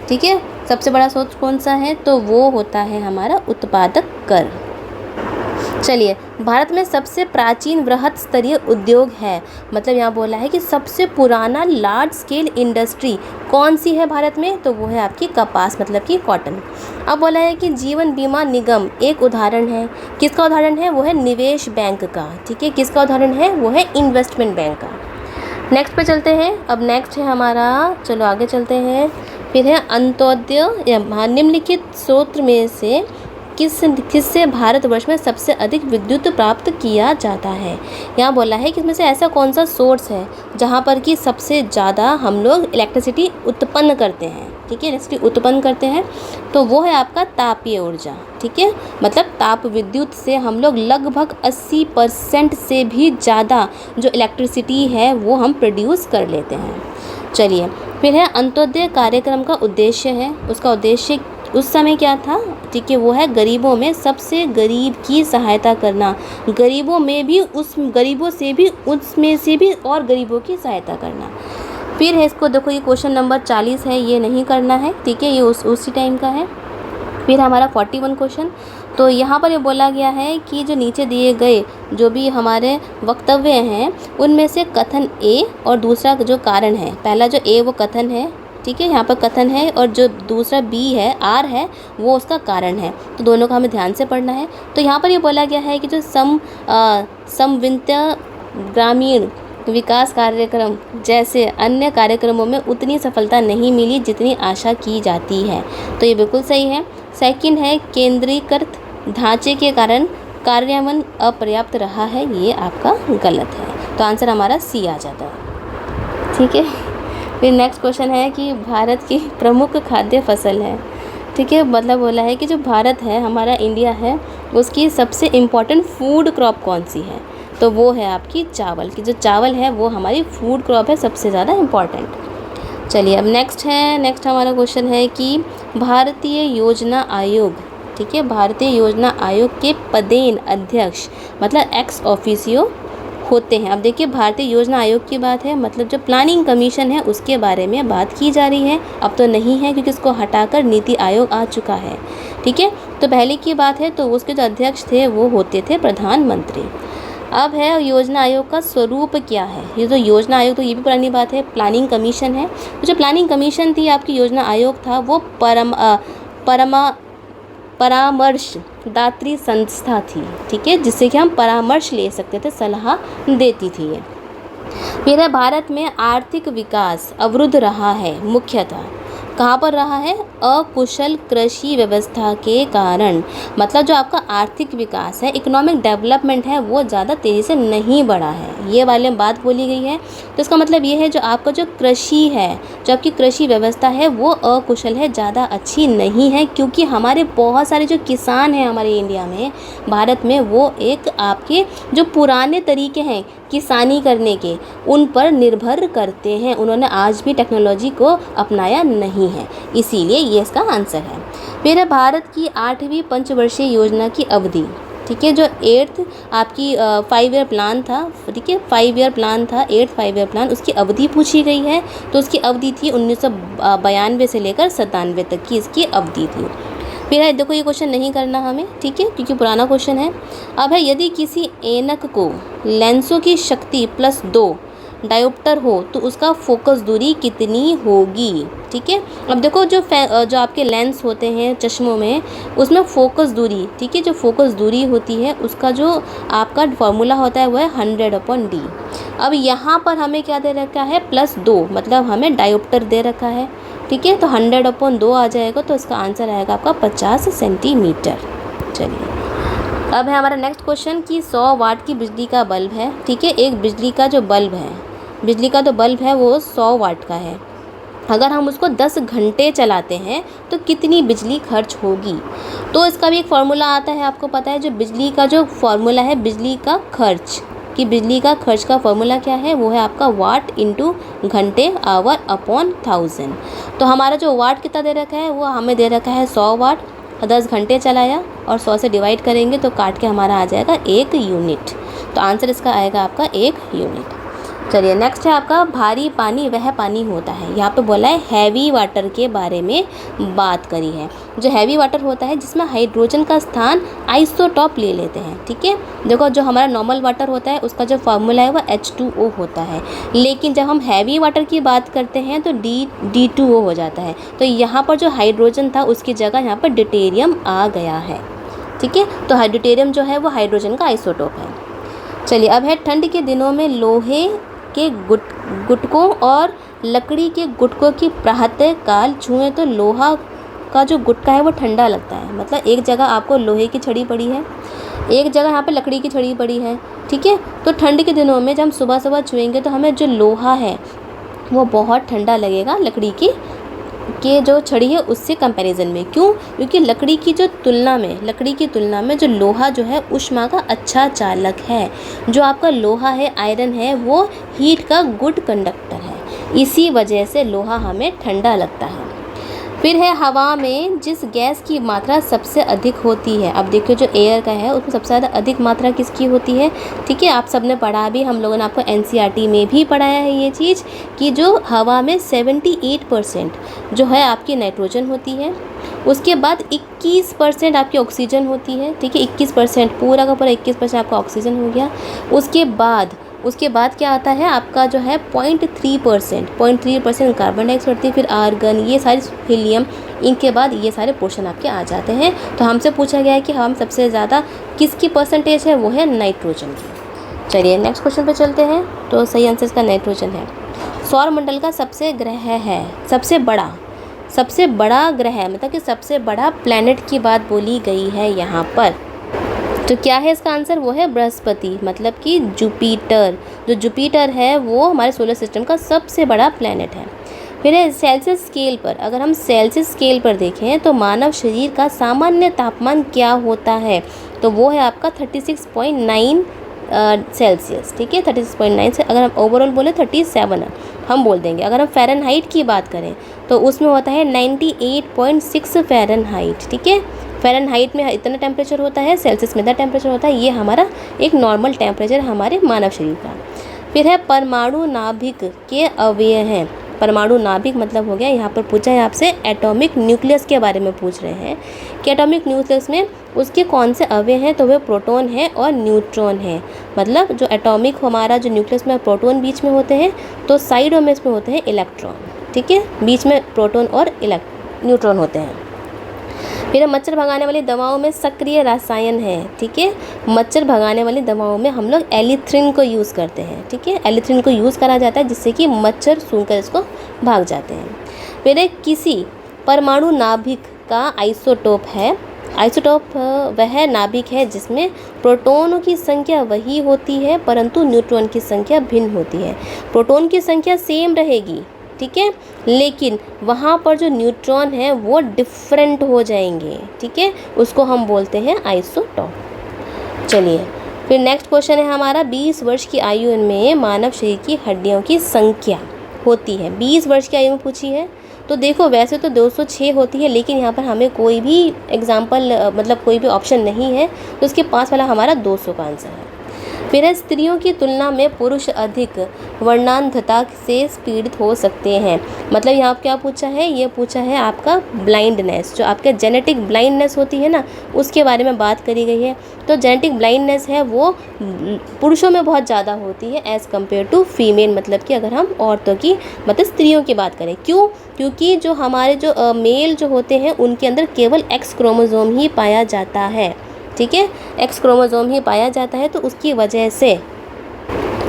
ठीक है, सबसे बड़ा स्रोत कौन सा है? तो वो होता है हमारा उत्पादक कर। चलिए, भारत में सबसे प्राचीन वृहत स्तरीय उद्योग है, मतलब यहाँ बोला है कि सबसे पुराना लार्ज स्केल इंडस्ट्री कौन सी है भारत में? तो वो है आपकी कपास मतलब कि कॉटन। अब बोला है कि जीवन बीमा निगम एक उदाहरण है। किसका उदाहरण है? वो है निवेश बैंक का। ठीक है, किसका उदाहरण है? वो है इन्वेस्टमेंट बैंक का। नेक्स्ट पे चलते हैं। अब नेक्स्ट है हमारा, चलो आगे चलते हैं। फिर है अंत्योदय या निम्नलिखित स्रोत में से किससे भारतवर्ष में सबसे अधिक विद्युत प्राप्त किया जाता है? यहाँ बोला है कि इसमें से ऐसा कौन सा सोर्स है जहाँ पर कि सबसे ज़्यादा हम लोग इलेक्ट्रिसिटी उत्पन्न करते हैं। ठीक है, इलेक्ट्रिसिटी उत्पन्न करते हैं, तो वो है आपका तापीय ऊर्जा। ठीक है, मतलब ताप विद्युत से हम लोग लगभग 80% से भी ज़्यादा जो इलेक्ट्रिसिटी है वो हम प्रोड्यूस कर लेते हैं। चलिए, फिर है अंत्योदय कार्यक्रम का उद्देश्य है। उसका उद्देश्य उस समय क्या था? ठीक है, वो है गरीबों में सबसे गरीब की सहायता करना, गरीबों में भी उस गरीबों से भी उसमें से भी और गरीबों की सहायता करना। फिर है इसको देखो, ये क्वेश्चन नंबर 40 है, ये नहीं करना है। ठीक है, ये उसी टाइम का है। फिर हमारा 41 क्वेश्चन, तो यहाँ पर ये बोला गया है कि जो नीचे दिए गए जो भी हमारे वक्तव्य हैं उनमें से कथन ए और दूसरा जो कारण है, पहला जो ए वो कथन है। ठीक है, यहाँ पर कथन है और जो दूसरा बी है, आर है, वो उसका कारण है। तो दोनों का हमें ध्यान से पढ़ना है। तो यहाँ पर ये बोला गया है कि जो समवित्तीय ग्रामीण विकास कार्यक्रम जैसे अन्य कार्यक्रमों में उतनी सफलता नहीं मिली जितनी आशा की जाती है, तो ये बिल्कुल सही है। सेकंड है केंद्रीकृत ढांचे के कारण कार्यान्वयन अपर्याप्त रहा है, ये आपका गलत है। तो आंसर हमारा सी आ जाता है। ठीक है, फिर नेक्स्ट क्वेश्चन है कि भारत की प्रमुख खाद्य फसल है। ठीक है, मतलब बोला है कि जो भारत है, हमारा इंडिया है, उसकी सबसे इम्पॉर्टेंट फूड क्रॉप कौन सी है? तो वो है आपकी चावल की। जो चावल है वो हमारी फूड क्रॉप है, सबसे ज़्यादा इम्पॉर्टेंट। चलिए अब नेक्स्ट हमारा क्वेश्चन है कि भारतीय योजना आयोग, ठीक है, भारतीय योजना आयोग के पदेन अध्यक्ष मतलब एक्स ऑफिसियो होते हैं। अब देखिए, भारतीय योजना आयोग की बात है, मतलब जो प्लानिंग कमीशन है उसके बारे में बात की जा रही है। अब तो नहीं है क्योंकि इसको हटाकर नीति आयोग आ चुका है। ठीक है, तो पहले की बात है तो उसके जो अध्यक्ष थे वो होते थे प्रधानमंत्री। अब है योजना आयोग का स्वरूप क्या है। ये जो योजना आयोग, तो ये भी पुरानी बात है, प्लानिंग कमीशन है। तो जो प्लानिंग कमीशन थी, आपकी योजना आयोग था, वो परामर्शदात्री संस्था थी। ठीक है, जिससे कि हम परामर्श ले सकते थे, सलाह देती थी ये। फिर है भारत में आर्थिक विकास अवरुद्ध रहा है, मुख्यतः कहाँ पर रहा है? अकुशल कृषि व्यवस्था के कारण। मतलब जो आपका आर्थिक विकास है, इकोनॉमिक डेवलपमेंट है, वो ज़्यादा तेज़ी से नहीं बढ़ा है, ये वाले बात बोली गई है। तो इसका मतलब ये है जो आपका जो कृषि है, जो आपकी कृषि व्यवस्था है वो अकुशल है, ज़्यादा अच्छी नहीं है, क्योंकि हमारे बहुत सारे जो किसान हैं हमारे इंडिया में, भारत में, वो एक आपके जो पुराने तरीके हैं किसानी करने के, उन पर निर्भर करते हैं। उन्होंने आज भी टेक्नोलॉजी को अपनाया नहीं है, इसीलिए ये इसका आंसर है। फिर है भारत की 8वीं पंचवर्षीय योजना की अवधि। ठीक है, जो 8th आपकी 5 ईयर प्लान था, ठीक है, 5 ईयर प्लान था, 8th 5 ईयर प्लान, उसकी अवधि पूछी गई है। तो उसकी अवधि थी 1992 से लेकर 97 तक की इसकी अवधि थी। फिर है, देखो ये क्वेश्चन नहीं करना हमें, ठीक है, क्योंकि पुराना क्वेश्चन है। अब है, यदि किसी ऐनक को लेंसों की शक्ति +2 डायोप्टर हो तो उसका फोकस दूरी कितनी होगी। ठीक है, अब देखो जो आपके लेंस होते हैं चश्मों में, उसमें फोकस दूरी, ठीक है, जो फोकस दूरी होती है उसका जो आपका फॉर्मूला होता है वो है 100/d। अब यहाँ पर हमें क्या दे रखा है, +2, मतलब हमें डायोप्टर दे रखा है। ठीक है, तो 100/2 आ जाएगा, तो इसका आंसर आएगा आपका 50 सेंटीमीटर। चलिए, अब है हमारा नेक्स्ट क्वेश्चन कि 100 वाट की बिजली का बल्ब है। ठीक है, एक बिजली का जो बल्ब है, बिजली का जो बल्ब है वो 100 वाट का है। अगर हम उसको 10 घंटे चलाते हैं तो कितनी बिजली खर्च होगी। तो इसका भी एक फार्मूला आता है, आपको पता है, जो बिजली का जो फार्मूला है बिजली का खर्च, कि बिजली का खर्च का फार्मूला क्या है, वो है आपका वाट इंटू घंटे, आवर अपॉन 1000। तो हमारा जो वाट कितना दे रखा है, वो हमें दे रखा है 100 वाट, 10 घंटे चलाया और 100 से डिवाइड करेंगे तो काट के हमारा आ जाएगा 1 यूनिट। तो आंसर इसका आएगा आपका 1 यूनिट। चलिए, नेक्स्ट है आपका भारी पानी वह पानी होता है। यहाँ पे बोला है हैवी वाटर के बारे में बात करी है। जो हैवी वाटर होता है जिसमें हाइड्रोजन का स्थान आइसोटॉप ले लेते हैं। ठीक है, देखो जो हमारा नॉर्मल वाटर होता है उसका जो फार्मूला है वो H2O होता है, लेकिन जब हम हैवी वाटर की बात करते हैं तो D2O हो जाता है। तो यहाँ पर जो हाइड्रोजन था उसकी जगह यहाँ पर ड्यूटेरियम आ गया है। ठीक है, तो ड्यूटेरियम जो है वो हाइड्रोजन का आइसोटॉप है। चलिए, अब है ठंड के दिनों में लोहे के गुटकों और लकड़ी के गुटकों की प्रातः काल छुएं तो लोहा का जो गुटका है वो ठंडा लगता है। मतलब एक जगह आपको लोहे की छड़ी पड़ी है, एक जगह यहाँ पे लकड़ी की छड़ी पड़ी है। ठीक है, तो ठंड के दिनों में जब हम सुबह सुबह छुएंगे तो हमें जो लोहा है वो बहुत ठंडा लगेगा लकड़ी की जो छड़ी है उससे कंपैरिजन में। क्यों? क्योंकि लकड़ी की तुलना में जो लोहा जो है ऊष्मा का अच्छा चालक है। जो आपका लोहा है, आयरन है, वो हीट का गुड कंडक्टर है, इसी वजह से लोहा हमें ठंडा लगता है। फिर है हवा में जिस गैस की मात्रा सबसे अधिक होती है। अब देखिए जो एयर का है उसमें सबसे ज़्यादा अधिक मात्रा किसकी होती है। ठीक है, आप सबने पढ़ा भी, हम लोगों ने आपको NCERT में भी पढ़ाया है ये चीज़, कि जो हवा में 78% जो है आपकी नाइट्रोजन होती है। उसके बाद 21% आपकी ऑक्सीजन होती है। ठीक है, 21%, पूरा का पूरा 21% आपका ऑक्सीजन हो गया। उसके बाद क्या आता है आपका जो है 0.3% कार्बन डाइऑक्साइड होती है, फिर आर्गन, ये सारी हीलियम, इनके बाद ये सारे पोर्शन आपके आ जाते हैं। तो हमसे पूछा गया है कि हम सबसे ज़्यादा किसकी परसेंटेज है, वो है नाइट्रोजन की। चलिए नेक्स्ट क्वेश्चन पे चलते हैं। तो सही आंसर इसका नाइट्रोजन है। सौर मंडल का सबसे बड़ा ग्रह, मतलब कि सबसे बड़ा प्लैनेट की बात बोली गई है यहाँ पर। तो क्या है इसका आंसर, वो है बृहस्पति, मतलब कि जुपिटर। जो जुपिटर है वो हमारे सोलर सिस्टम का सबसे बड़ा प्लैनेट है। फिर है सेल्सियस स्केल पर, अगर हम सेल्सियस स्केल पर देखें तो मानव शरीर का सामान्य तापमान क्या होता है, तो वो है आपका 36.9 सेल्सियस। ठीक है, 36.9 से अगर हम ओवरऑल बोले 37 हम बोल देंगे। अगर हम फ़ारेनहाइट की बात करें तो उसमें होता है 98.6 फ़ारेनहाइट। ठीक है, फ़ारेनहाइट में इतना टेम्परेचर होता है, सेल्सियस में इतना टेम्परेचर होता है। ये हमारा एक नॉर्मल टेम्परेचर हमारे मानव शरीर का। फिर है परमाणु नाभिक के अवयव हैं। परमाणु नाभिक मतलब हो गया, यहाँ पर पूछा है आपसे एटॉमिक न्यूक्लियस के बारे में पूछ रहे हैं कि एटॉमिक न्यूक्लियस में उसके कौन से अवयव हैं, तो वे प्रोटॉन है और न्यूट्रॉन है। मतलब जो एटॉमिक हमारा जो न्यूक्लियस में प्रोटॉन बीच में होते हैं, तो साइडों में इसमें होते हैं इलेक्ट्रॉन। ठीक है, बीच में प्रोटॉन और न्यूट्रॉन होते हैं। फिर मच्छर भगाने वाली दवाओं में सक्रिय रसायन है। ठीक है, मच्छर भगाने वाली दवाओं में हम लोग एलिथ्रिन को यूज़ करते हैं। ठीक है, एलिथ्रिन को यूज़ करा जाता है जिससे कि मच्छर सूंघकर इसको भाग जाते हैं। फिर किसी परमाणु नाभिक का आइसोटोप है। आइसोटोप वह नाभिक है जिसमें प्रोटॉनों की संख्या वही होती है परंतु न्यूट्रॉन की संख्या भिन्न होती है। प्रोटॉन की संख्या सेम रहेगी, ठीक है, लेकिन वहाँ पर जो न्यूट्रॉन है वो डिफरेंट हो जाएंगे। ठीक है, उसको हम बोलते हैं आइसोटॉप। चलिए फिर नेक्स्ट क्वेश्चन है हमारा, 20 वर्ष की आयु में मानव शरीर की हड्डियों की संख्या होती है। 20 वर्ष की आयु में पूछी है, तो देखो वैसे तो 206 होती है, लेकिन यहाँ पर हमें कोई भी एग्जाम्पल मतलब कोई भी ऑप्शन नहीं है, तो उसके पास वाला हमारा 200 का आंसर है। फिर है स्त्रियों की तुलना में पुरुष अधिक वर्णांधता से पीड़ित हो सकते हैं। मतलब यहाँ क्या पूछा है, ये पूछा है आपका ब्लाइंडनेस, जो आपके जेनेटिक ब्लाइंडनेस होती है ना, उसके बारे में बात करी गई है। तो जेनेटिक ब्लाइंडनेस है वो पुरुषों में बहुत ज़्यादा होती है एज़ कम्पेयर टू फीमेल, मतलब कि अगर हम औरतों की मतलब स्त्रियों की बात करें। क्यों? क्योंकि जो हमारे जो मेल जो होते हैं उनके अंदर केवल एक्स क्रोमोसोम ही पाया जाता है, ठीक है, एक्स क्रोमोसोम ही पाया जाता है। तो उसकी वजह से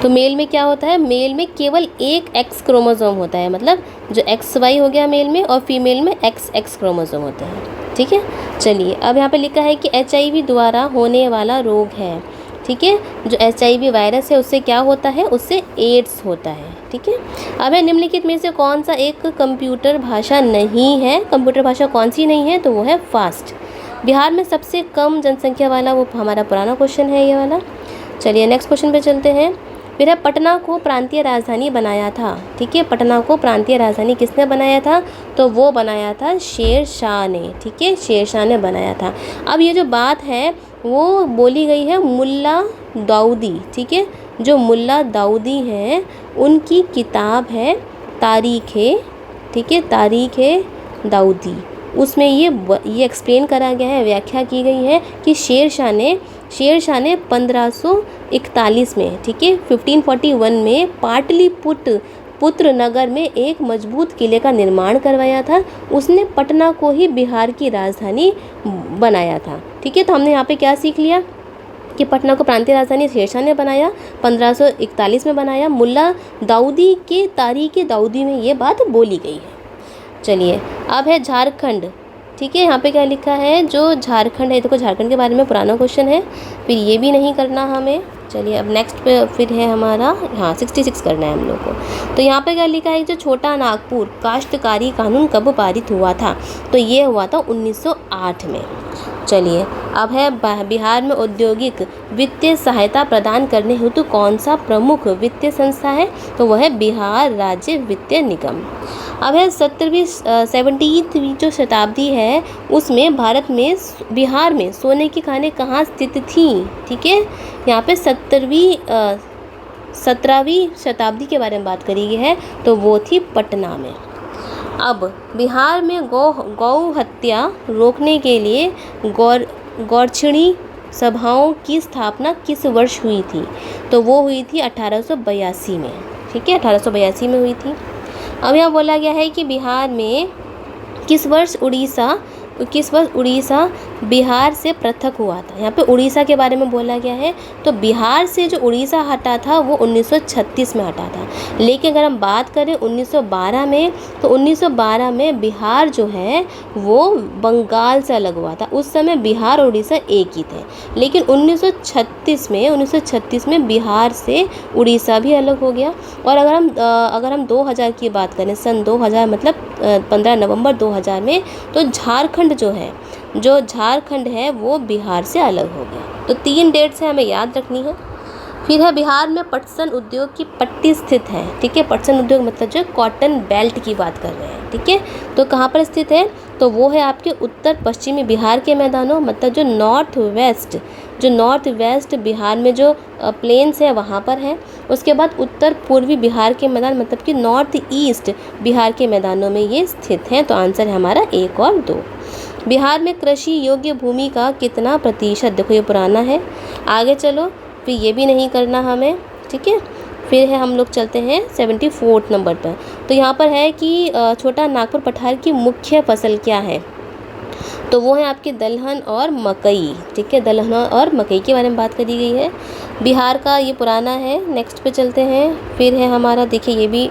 तो मेल में क्या होता है, मेल में केवल एक एक्स क्रोमोसोम होता है, मतलब जो एक्स वाई हो गया मेल में, और फीमेल में एक्स एक्स क्रोमोसोम होते हैं, ठीक है। चलिए अब यहाँ पे लिखा है कि HIV द्वारा होने वाला रोग है, ठीक है। जो HIV वायरस है उससे क्या होता है, उससे एड्स होता है, ठीक है। अब है निम्नलिखित में से कौन सा एक कंप्यूटर भाषा नहीं है, कंप्यूटर भाषा कौन सी नहीं है, तो वो है फास्ट। बिहार में सबसे कम जनसंख्या वाला, वो हमारा पुराना क्वेश्चन है ये वाला। चलिए नेक्स्ट क्वेश्चन पे चलते हैं। फिर है पटना को प्रांतीय राजधानी बनाया था, ठीक है। पटना को प्रांतीय राजधानी किसने बनाया था, तो वो बनाया था शेर शाह ने, ठीक है, शेर शाह ने बनाया था। अब ये जो बात है वो बोली गई है मुल्ला दाऊदी, ठीक है। जो मुल्ला दाऊदी हैं उनकी किताब है तारीख़-ए, ठीक है, तारीख़-ए दाऊदी। उसमें ये एक्सप्लेन करा गया है, व्याख्या की गई है कि शेर शाह ने 1541 में, ठीक है, 1541 में पाटलिपुत्र नगर में एक मजबूत किले का निर्माण करवाया था। उसने पटना को ही बिहार की राजधानी बनाया था, ठीक है। तो हमने यहाँ पे क्या सीख लिया कि पटना को प्रांतीय राजधानी शेर शाह ने बनाया, 1541 में बनाया। मुल्ला दाऊदी के तारीख़-ए दाऊदी में ये बात बोली गई है। चलिए अब है झारखंड, ठीक है। यहाँ पे क्या लिखा है, जो झारखंड है, देखो झारखंड के बारे में पुराना क्वेश्चन है, फिर ये भी नहीं करना हमें। चलिए अब नेक्स्ट पे फिर है हमारा, हाँ 66 करना है हम लोग को। तो यहाँ पे क्या लिखा है, जो छोटा नागपुर काश्तकारी कानून कब पारित हुआ था, तो ये हुआ था 1908 में। चलिए अब है बिहार में औद्योगिक वित्तीय सहायता प्रदान करने हेतु कौन सा प्रमुख वित्तीय संस्था है, तो वह है बिहार राज्य वित्तीय निगम। अब है 17वीं जो शताब्दी है उसमें बिहार में सोने की खानें कहाँ स्थित थी, ठीक है। यहाँ पे 17वीं शताब्दी के बारे में बात करी गई है, तो वो थी पटना में। अब बिहार में गौ हत्या रोकने के लिए गौरक्षणी सभाओं की स्थापना किस वर्ष हुई थी, तो वो हुई थी 1882 में, ठीक है, 1882 में हुई थी। अब यहाँ बोला गया है कि बिहार में किस वर्ष उड़ीसा बिहार से पृथक हुआ था। यहाँ पे उड़ीसा के बारे में बोला गया है, तो बिहार से जो उड़ीसा हटा था वो 1936 में हटा था। लेकिन अगर हम बात करें 1912 में, तो 1912 में बिहार जो है वो बंगाल से अलग हुआ था। उस समय बिहार और उड़ीसा एक ही थे। लेकिन 1936 में बिहार से उड़ीसा भी अलग हो गया। और अगर हम 2000 की बात करें, सन 2000 मतलब 15 नवंबर 2000 में, तो झारखंड है वो बिहार से अलग हो गया। तो 3 डेट से हमें याद रखनी है। फिर है बिहार में पटसन उद्योग की पट्टी स्थित है, ठीक है। पटसन उद्योग मतलब जो कॉटन बेल्ट की बात कर रहे हैं, ठीक है। तो कहाँ पर स्थित है, तो वो है आपके उत्तर पश्चिमी बिहार के मैदानों, मतलब जो नॉर्थ वेस्ट बिहार में जो प्लेन्स है वहाँ पर है। उसके बाद उत्तर पूर्वी बिहार के मैदान, मतलब कि नॉर्थ ईस्ट बिहार के मैदानों में ये स्थित हैं। तो आंसर है हमारा 1 और 2। बिहार में कृषि योग्य भूमि का कितना प्रतिशत, देखो ये पुराना है, आगे चलो, फिर ये भी नहीं करना हमें, ठीक है। फिर है हम लोग चलते हैं 74 नंबर पर। तो यहाँ पर है कि छोटा नागपुर पठार की मुख्य फसल क्या है, तो वो है आपकी दलहन और मकई, ठीक है। दलहन और मकई के बारे में बात करी गई है। बिहार का ये पुराना है। नेक्स्ट पे चलते हैं। फिर है हमारा, देखिए ये भी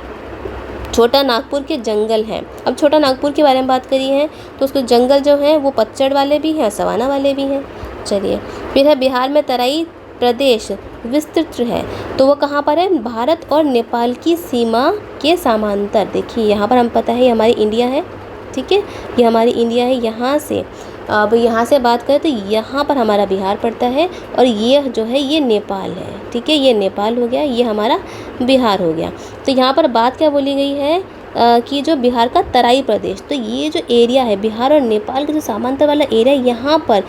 छोटा नागपुर के जंगल हैं। अब छोटा नागपुर के बारे में बात करी है, तो उसके जंगल जो हैं वो पतझड़ वाले भी हैं, सवाना वाले भी हैं। चलिए फिर है बिहार में तराई प्रदेश विस्तृत है, तो वो कहाँ पर है, भारत और नेपाल की सीमा के समांतर। देखिए यहाँ पर हम पता है ये हमारी इंडिया है, ठीक है, ये हमारी इंडिया है। यहाँ से अब यहाँ से बात करें तो यहाँ पर हमारा बिहार पड़ता है, और ये जो है ये नेपाल है, ठीक है, ये नेपाल हो गया, ये हमारा बिहार हो गया। तो यहाँ पर बात क्या बोली गई है कि जो बिहार का तराई प्रदेश, तो ये जो एरिया है बिहार और नेपाल का जो समांतर वाला एरिया, यहाँ पर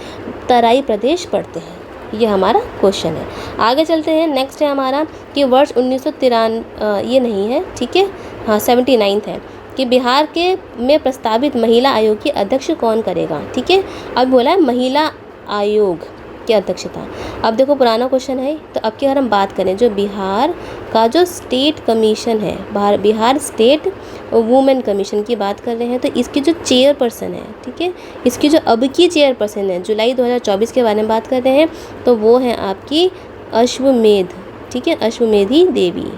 तराई प्रदेश पड़ते हैं, ये हमारा क्वेश्चन है। आगे चलते हैं। नेक्स्ट है हमारा कि वर्ष 1993 ये नहीं है, ठीक है, हाँ 79 है कि बिहार के में प्रस्तावित महिला आयोग की अध्यक्ष कौन करेगा, ठीक है। अब बोला है महिला आयोग की अध्यक्षता। अब देखो पुराना क्वेश्चन है, तो अब की अगर हम बात करें जो बिहार का जो स्टेट कमीशन है, बिहार स्टेट वुमेन कमीशन की बात कर रहे हैं, तो इसकी जो चेयरपर्सन है, ठीक है, इसकी जो अब की चेयरपर्सन है, जुलाई 2024 के बारे में बात कर रहे हैं, तो वो है आपकी अश्वमेध, ठीक है, अश्वमेधी देवी,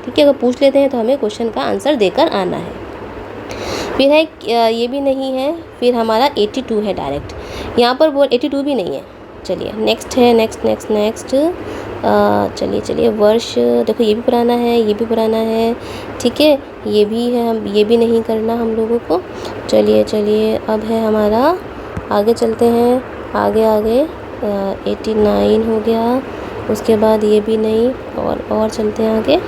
ठीक है। अगर पूछ लेते हैं तो हमें क्वेश्चन का आंसर देकर आना है। फिर है ये भी नहीं है, फिर हमारा 82 है डायरेक्ट, यहाँ पर बोल 82 भी नहीं है। चलिए नेक्स्ट है, नेक्स्ट चलिए वर्ष, देखो ये भी पुराना है, ये भी पुराना है, ठीक है, ये भी है, हम ये भी नहीं करना हम लोगों को। चलिए अब है हमारा, आगे चलते हैं, आगे 89 हो गया, उसके बाद ये भी नहीं, और चलते हैं आगे।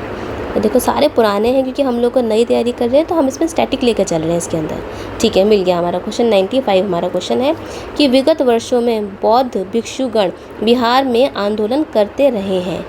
देखो सारे पुराने हैं क्योंकि हम लोग को नई तैयारी कर रहे हैं, तो हम इसमें स्टैटिक लेकर चल रहे हैं इसके अंदर, ठीक है। मिल गया हमारा क्वेश्चन। 95 हमारा क्वेश्चन है कि विगत वर्षों में बौद्ध भिक्षुगण बिहार में आंदोलन करते रहे हैं,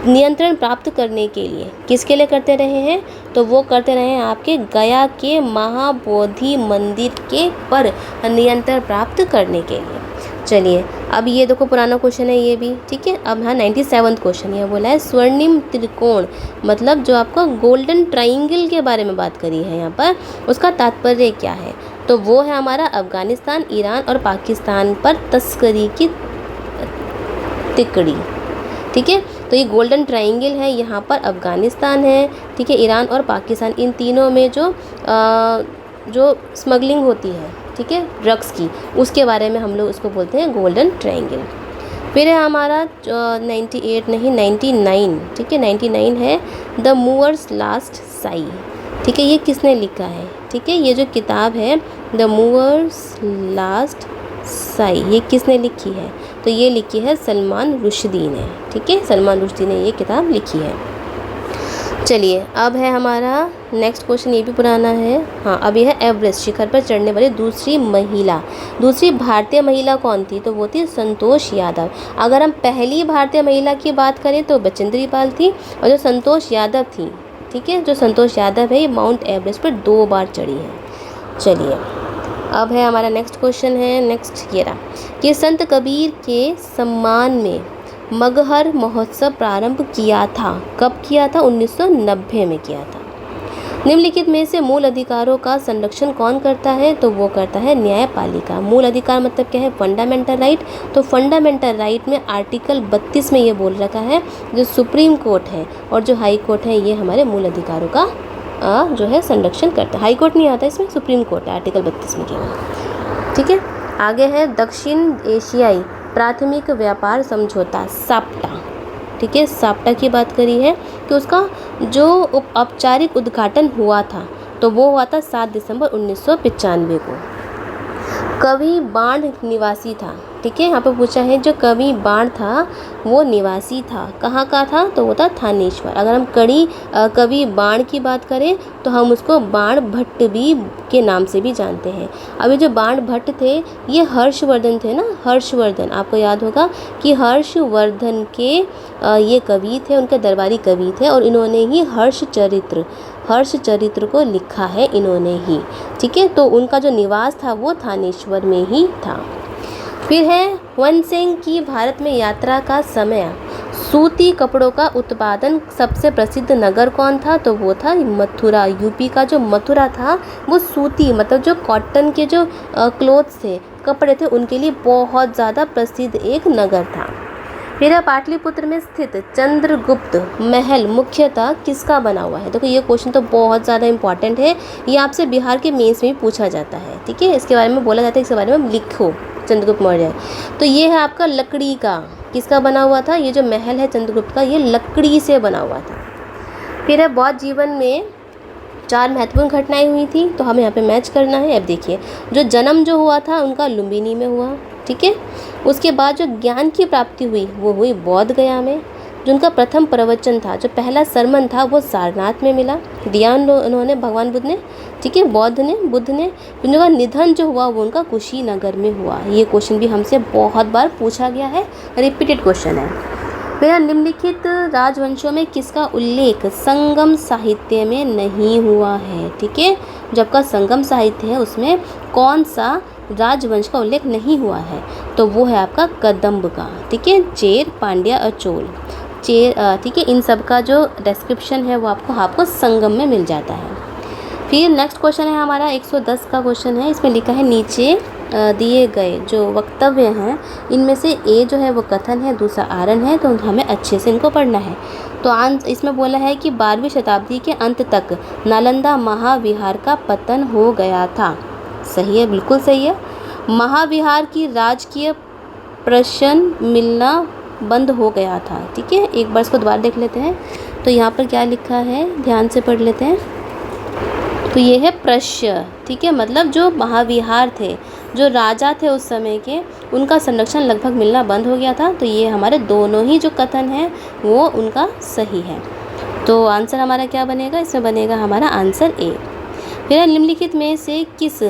नियंत्रण प्राप्त करने के लिए किसके लिए करते रहे हैं, तो वो करते रहे हैं आपके गया के महाबोधि मंदिर के पर नियंत्रण प्राप्त करने के लिए। चलिए अब ये देखो पुराना क्वेश्चन है ये भी, ठीक है। अब हाँ 97वां क्वेश्चन ये बोला है स्वर्णिम त्रिकोण, मतलब जो आपका गोल्डन ट्राइंगल के बारे में बात करी है यहाँ पर, उसका तात्पर्य क्या है, तो वो है हमारा अफ़गानिस्तान, ईरान और पाकिस्तान पर तस्करी की तिकड़ी, ठीक है। तो ये गोल्डन ट्राइंगल है, यहाँ पर अफ़गानिस्तान है, ठीक है, ईरान और पाकिस्तान, इन तीनों में जो स्मगलिंग होती है, ठीक है, ड्रग्स की, उसके बारे में हम लोग उसको बोलते हैं गोल्डन ट्रायंगल। फिर है हमारा 98 नहीं 99, ठीक है, 99 है द मूवर्स लास्ट साई, ठीक है, ये किसने लिखा है, ठीक है, ये जो किताब है द मूवर्स लास्ट साई, ये किसने लिखी है, तो ये लिखी है सलमान रुश्दी ने, ठीक है, सलमान रुश्दी ने ये किताब लिखी है। चलिए अब है हमारा नेक्स्ट क्वेश्चन, ये भी पुराना है, हाँ अब यह है एवरेस्ट शिखर पर चढ़ने वाली दूसरी भारतीय महिला कौन थी, तो वो थी संतोष यादव। अगर हम पहली भारतीय महिला की बात करें तो बचेंद्री पाल थी, और जो संतोष यादव थी, ठीक है, जो संतोष यादव है ये माउंट एवरेस्ट पर 2 बार चढ़ी है। चलिए अब है हमारा नेक्स्ट क्वेश्चन है, नेक्स्ट ये रहा कि संत कबीर के सम्मान में मगहर महोत्सव प्रारंभ किया था, कब किया था, 1990 में किया था। निम्नलिखित में से मूल अधिकारों का संरक्षण कौन करता है, तो वो करता है न्यायपालिका। मूल अधिकार मतलब क्या है, फंडामेंटल राइट, तो फंडामेंटल राइट में आर्टिकल 32 में ये बोल रखा है जो सुप्रीम कोर्ट है और जो हाई कोर्ट है ये हमारे मूल अधिकारों का जो है संरक्षण करता है। हाई कोर्ट नहीं आता इसमें, सुप्रीम कोर्ट है आर्टिकल 32 में केवल, ठीक है। आगे है दक्षिण एशियाई प्राथमिक व्यापार समझौता साप्टा, ठीक है, साप्टा की बात करी है कि उसका जो औपचारिक उद्घाटन हुआ था तो वो हुआ था 7 दिसंबर 1995 को। कवि बाण निवासी था, ठीक है, यहाँ पे पूछा है जो कवि बाण था वो निवासी था, कहाँ का था, तो वो था थानेश्वर। अगर हम कवि बाण की बात करें तो हम उसको बाण भट्ट भी के नाम से भी जानते हैं। अभी जो बाण भट्ट थे ये हर्षवर्धन थे ना, हर्षवर्धन, आपको याद होगा कि हर्षवर्धन के ये कवि थे, उनके दरबारी कवि थे और इन्होंने ही हर्ष चरित्र को लिखा है इन्होंने ही, ठीक है। तो उनका जो निवास था वो थानेश्वर में ही था। फिर है हुनसेन की भारत में यात्रा का समय, सूती कपड़ों का उत्पादन सबसे प्रसिद्ध नगर कौन था, तो वो था मथुरा। यूपी का जो मथुरा था वो सूती मतलब जो कॉटन के जो क्लोथ्स थे, कपड़े थे, उनके लिए बहुत ज़्यादा प्रसिद्ध एक नगर था। फिर पाटलिपुत्र में स्थित चंद्रगुप्त महल मुख्यतः किसका बना हुआ है, देखो ये क्वेश्चन तो बहुत ज़्यादा इंपॉर्टेंट है, ये आपसे बिहार के मेंस में भी पूछा जाता है, ठीक है, इसके बारे में बोला जाता है, इसके बारे में लिखो चंद्रगुप्त मौर्य। तो ये है आपका लकड़ी का, किसका बना हुआ था, ये जो महल है चंद्रगुप्त का ये लकड़ी से बना हुआ था। फिर है बौद्ध जीवन में 4 महत्वपूर्ण घटनाएं हुई थी, तो हमें यहाँ पे मैच करना है। अब देखिए जो जन्म जो हुआ था उनका लुम्बिनी में हुआ, ठीक है। उसके बाद जो ज्ञान की प्राप्ति हुई वो हुई बौद्ध गया में। जो उनका प्रथम प्रवचन था, जो पहला सरमन था, वो सारनाथ में मिला, दिया उन्होंने भगवान बुद्ध ने, ठीक है, बुद्ध ने। उनका निधन जो हुआ वो उनका कुशीनगर में हुआ। ये क्वेश्चन भी हमसे बहुत बार पूछा गया है, रिपीटेड क्वेश्चन है। फिर निम्नलिखित राजवंशों में किसका उल्लेख संगम साहित्य में नहीं हुआ है, ठीक है, जो आपका संगम साहित्य है उसमें कौन सा राजवंश का उल्लेख नहीं हुआ है, तो वो है आपका कदम्ब का, ठीक है, चेर, पांड्या और चोल, ठीक है, इन सब का जो डिस्क्रिप्शन है वो आपको संगम में मिल जाता है। फिर नेक्स्ट क्वेश्चन है हमारा 110 का क्वेश्चन है। इसमें लिखा है नीचे दिए गए जो वक्तव्य हैं इनमें से ए जो है वो कथन है, दूसरा आरण है, तो हमें अच्छे से इनको पढ़ना है। तो इसमें बोला है कि 12वीं शताब्दी के अंत तक नालंदा महाविहार का पतन हो गया था। सही है, बिल्कुल सही है। महाविहार की राजकीय प्रशन मिलना बंद हो गया था, ठीक है। एक बार इसको दोबारा देख लेते हैं। तो यहाँ पर क्या लिखा है, ध्यान से पढ़ लेते हैं। तो ये है प्रश्य, ठीक है, मतलब जो महाविहार थे, जो राजा थे उस समय के, उनका संरक्षण लगभग मिलना बंद हो गया था। तो ये हमारे दोनों ही जो कथन है वो उनका सही है। तो आंसर हमारा क्या बनेगा, इसमें बनेगा हमारा आंसर ए। फिर निम्नलिखित में से किस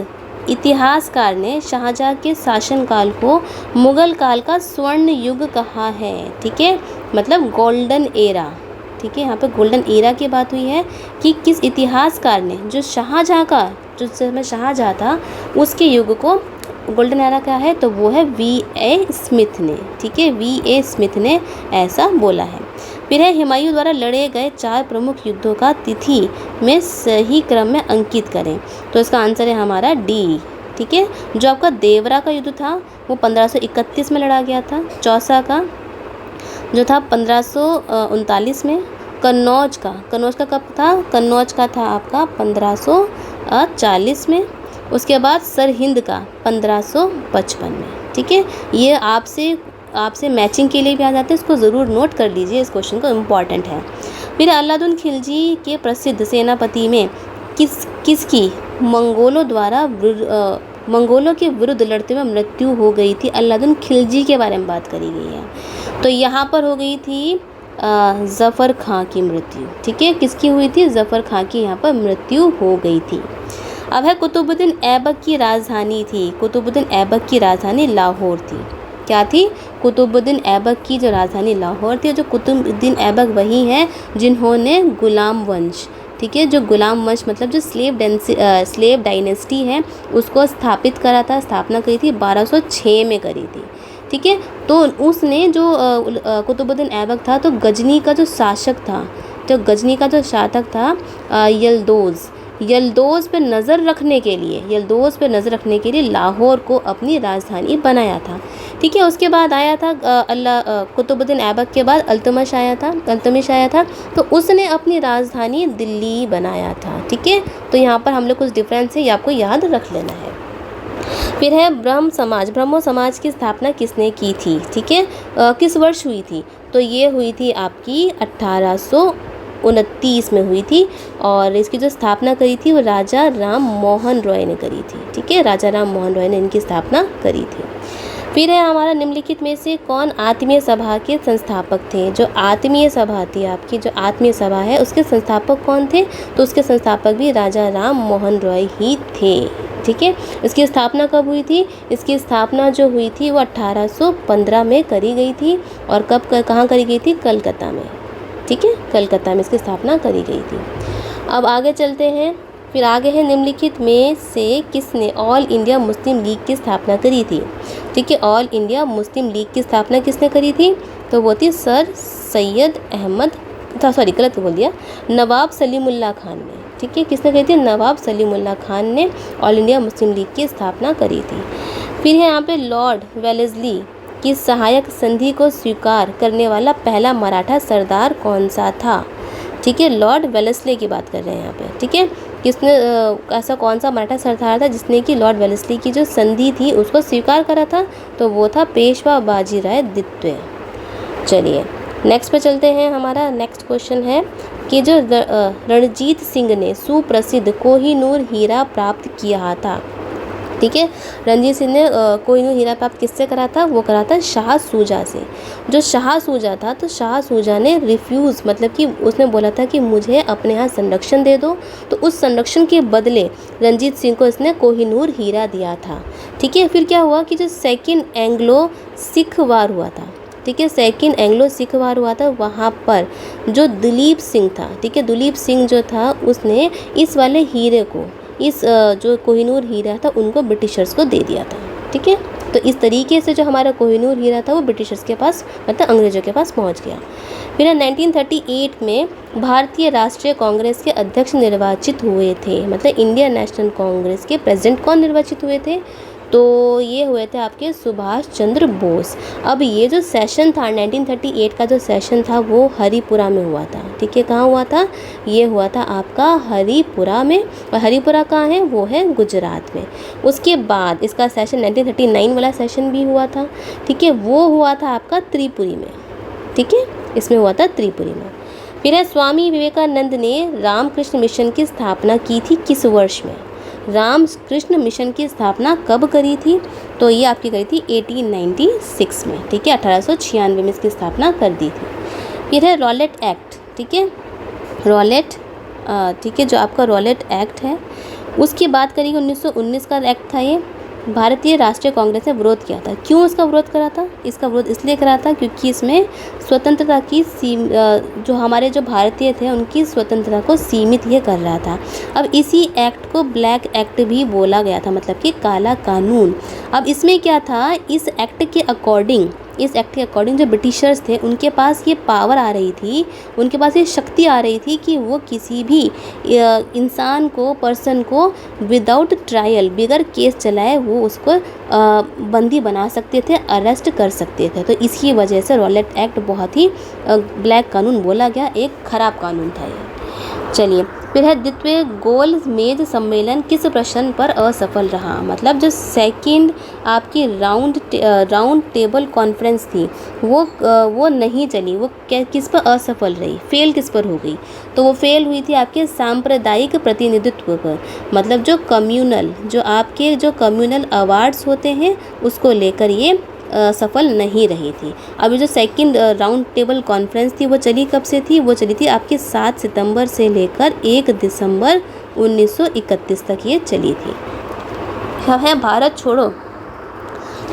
इतिहासकार ने शाहजहाँ के शासनकाल को मुगल काल का स्वर्ण युग कहा है, ठीक है, मतलब गोल्डन एरा, ठीक है। यहाँ पे गोल्डन एरा की बात हुई है कि किस इतिहासकार ने जो शाहजहाँ का, जो समय शाहजहाँ था उसके युग को गोल्डन एरा क्या है, तो वो है V.A. स्मिथ ने, ठीक है, V.A. स्मिथ ने ऐसा बोला है। फिर है हुमायूं द्वारा लड़े गए 4 प्रमुख युद्धों का तिथि में सही क्रम में अंकित करें। तो इसका आंसर है हमारा डी, ठीक है। जो आपका देवरा का युद्ध था वो 1531 में लड़ा गया था। चौसा का जो था 1539 में। कन्नौज का कब था, कन्नौज का था आपका 1540 में। उसके बाद सरहिंद का 1555 में, ठीक है। ये आपसे मैचिंग के लिए भी आ जाते हैं, इसको ज़रूर नोट कर लीजिए, इस क्वेश्चन को इम्पॉर्टेंट है। फिर अलाउद्दीन खिलजी के प्रसिद्ध सेनापति में किसकी मंगोलों के विरुद्ध लड़ते हुए मृत्यु हो गई थी। अलाउद्दीन खिलजी के बारे में बात करी गई है। तो यहाँ पर हो गई थी ज़फ़र खां की मृत्यु, ठीक है। किसकी हुई थी, ज़फ़र खां की यहाँ पर मृत्यु हो गई थी। अब है कुतुबुद्दीन ऐबक की राजधानी थी, कुतुबुद्दीन ऐबक की राजधानी लाहौर थी। क्या थी, कुतुबुद्दीन ऐबक की जो राजधानी लाहौर थी। जो कुतुबुद्दीन ऐबक वही हैं जिन्होंने गुलाम वंश, ठीक है, जो गुलाम वंश मतलब जो स्लेव डायनेस्टी है उसको स्थापना करी थी 1206 में करी थी, ठीक है। तो उसने जो कुतुबुद्दीन ऐबक था, तो गजनी का जो शासक था यल्दौज पे नज़र रखने के लिए लाहौर को अपनी राजधानी बनाया था, ठीक है। उसके बाद आया था कुतुबुद्दीन ऐबक के बाद अल्तमिश आया था, तो उसने अपनी राजधानी दिल्ली बनाया था, ठीक है। तो यहाँ पर हम लोग कुछ डिफरेंस है, ये आपको याद रख लेना है। फिर है ब्रह्मो समाज की स्थापना किसने की थी, ठीक है, किस वर्ष हुई थी। तो ये हुई थी आपकी 1829 में हुई थी, और इसकी जो स्थापना करी थी वो राजा राम मोहन रॉय ने करी थी, ठीक है, राजा राम मोहन रॉय ने इनकी स्थापना करी थी। फिर है हमारा निम्नलिखित में से कौन आत्मीय सभा के संस्थापक थे। जो आत्मीय सभा थी आपकी, जो आत्मीय सभा है उसके संस्थापक कौन थे, तो उसके संस्थापक भी राजा राम मोहन रॉय ही थे, ठीक है। इसकी स्थापना कब हुई थी, इसकी स्थापना जो हुई थी वो 1815 में करी गई थी, और कहाँ करी गई थी, कलकत्ता में, ठीक है, कलकत्ता में इसकी स्थापना करी गई थी। अब आगे चलते हैं। फिर आगे है निम्नलिखित में से किसने ऑल इंडिया मुस्लिम लीग की स्थापना करी थी, ठीक है। ऑल इंडिया मुस्लिम लीग की स्थापना किसने करी थी, तो वो थी नवाब सलीमुल्लाह खान ने, ठीक है। किसने करी थी, नवाब सलीमुल्लाह खान ने ऑल इंडिया मुस्लिम लीग की स्थापना करी थी। फिर है यहाँ पे लॉर्ड वेलेस्ली की सहायक संधि को स्वीकार करने वाला पहला मराठा सरदार कौन सा था, ठीक है। लॉर्ड वेलेस्ली की बात कर रहे हैं यहाँ पे, ठीक है। किसने ऐसा कौन सा मराठा सरदार था जिसने कि लॉर्ड वेलेस्ली की जो संधि थी उसको स्वीकार करा था, तो वो था पेशवा बाजीराव द्वितीय। चलिए नेक्स्ट पे चलते हैं। हमारा नेक्स्ट क्वेश्चन है कि जो रणजीत सिंह ने सुप्रसिद्ध कोहिनूर हीरा प्राप्त किया था, ठीक है। रणजीत सिंह ने कोहिनूर हीरा प्राप्त किससे करा था? वो करा था शाह सूजा से। जो शाह सूजा था, तो शाह सूजा ने रिफ्यूज़, मतलब कि उसने बोला था कि मुझे अपने यहाँ संरक्षण दे दो, तो उस संरक्षण के बदले रंजीत सिंह को इसने कोहिनूर हीरा दिया था। ठीक है। फिर क्या हुआ कि जो सेकेंड एंग्लो सिख वार हुआ था, ठीक है, सेकेंड एंग्लो सिख वार हुआ था, वहाँ पर जो दुलीप सिंह था, ठीक है, दुलीप सिंह जो था उसने इस वाले हीरे को, इस जो कोहिनूर हीरा था उनको ब्रिटिशर्स को दे दिया था। ठीक है। तो इस तरीके से जो हमारा कोहिनूर हीरा था वो ब्रिटिशर्स के पास, मतलब अंग्रेज़ों के पास पहुंच गया। फिर 1938 में भारतीय राष्ट्रीय कांग्रेस के अध्यक्ष निर्वाचित हुए थे, मतलब इंडियन नेशनल कांग्रेस के प्रेसिडेंट कौन निर्वाचित हुए थे? तो ये हुए थे आपके सुभाष चंद्र बोस। अब ये जो सेशन था 1938 का जो सेशन था वो हरिपुरा में हुआ था। ठीक है। कहाँ हुआ था? ये हुआ था आपका हरिपुरा में। और हरिपुरा कहाँ है? वो है गुजरात में। उसके बाद इसका सेशन 1939 वाला सेशन भी हुआ था। ठीक है। वो हुआ था आपका त्रिपुरी में। ठीक है, इसमें हुआ था त्रिपुरी में। फिर है स्वामी विवेकानंद ने रामकृष्ण मिशन की स्थापना की थी किस वर्ष में? रामकृष्ण मिशन की स्थापना कब करी थी? तो ये आपकी करी थी 1896 में। ठीक है, 1896 में इसकी स्थापना कर दी थी। फिर है रॉलेट एक्ट। ठीक है, रॉलेट, ठीक है, जो आपका रॉलेट एक्ट है उसकी बात करेंगे। 1919 का एक्ट था ये। भारतीय राष्ट्रीय कांग्रेस ने विरोध किया था। क्यों इसका विरोध करा था? इसका विरोध इसलिए करा था क्योंकि इसमें स्वतंत्रता की जो हमारे जो भारतीय थे उनकी स्वतंत्रता को सीमित ये कर रहा था। अब इसी एक्ट को ब्लैक एक्ट भी बोला गया था, मतलब कि काला कानून। अब इसमें क्या था? इस एक्ट के अकॉर्डिंग जो ब्रिटिशर्स थे उनके पास ये पावर आ रही थी, उनके पास ये शक्ति आ रही थी कि वो किसी भी इंसान को, पर्सन को विदाउट ट्रायल, बगैर केस चलाए वो उसको बंदी बना सकते थे, अरेस्ट कर सकते थे। तो इसकी वजह से रॉलेट एक्ट बहुत ही ब्लैक कानून बोला गया, एक ख़राब कानून था ये। चलिए, फिर है द्वितीय गोल मेज सम्मेलन किस प्रश्न पर असफल रहा? मतलब जो सेकंड आपकी राउंड टेबल कॉन्फ्रेंस थी वो नहीं चली, वो किस पर असफल रही, फेल किस पर हो गई? तो वो फेल हुई थी आपके सांप्रदायिक प्रतिनिधित्व पर, मतलब जो कम्युनल अवार्ड्स होते हैं उसको लेकर ये सफल नहीं रही थी। अभी जो सेकंड राउंड टेबल कॉन्फ्रेंस थी वो चली कब से थी? वो चली थी आपके 7 सितंबर से लेकर 1 दिसंबर 1931 तक ये चली थी। अब है भारत छोड़ो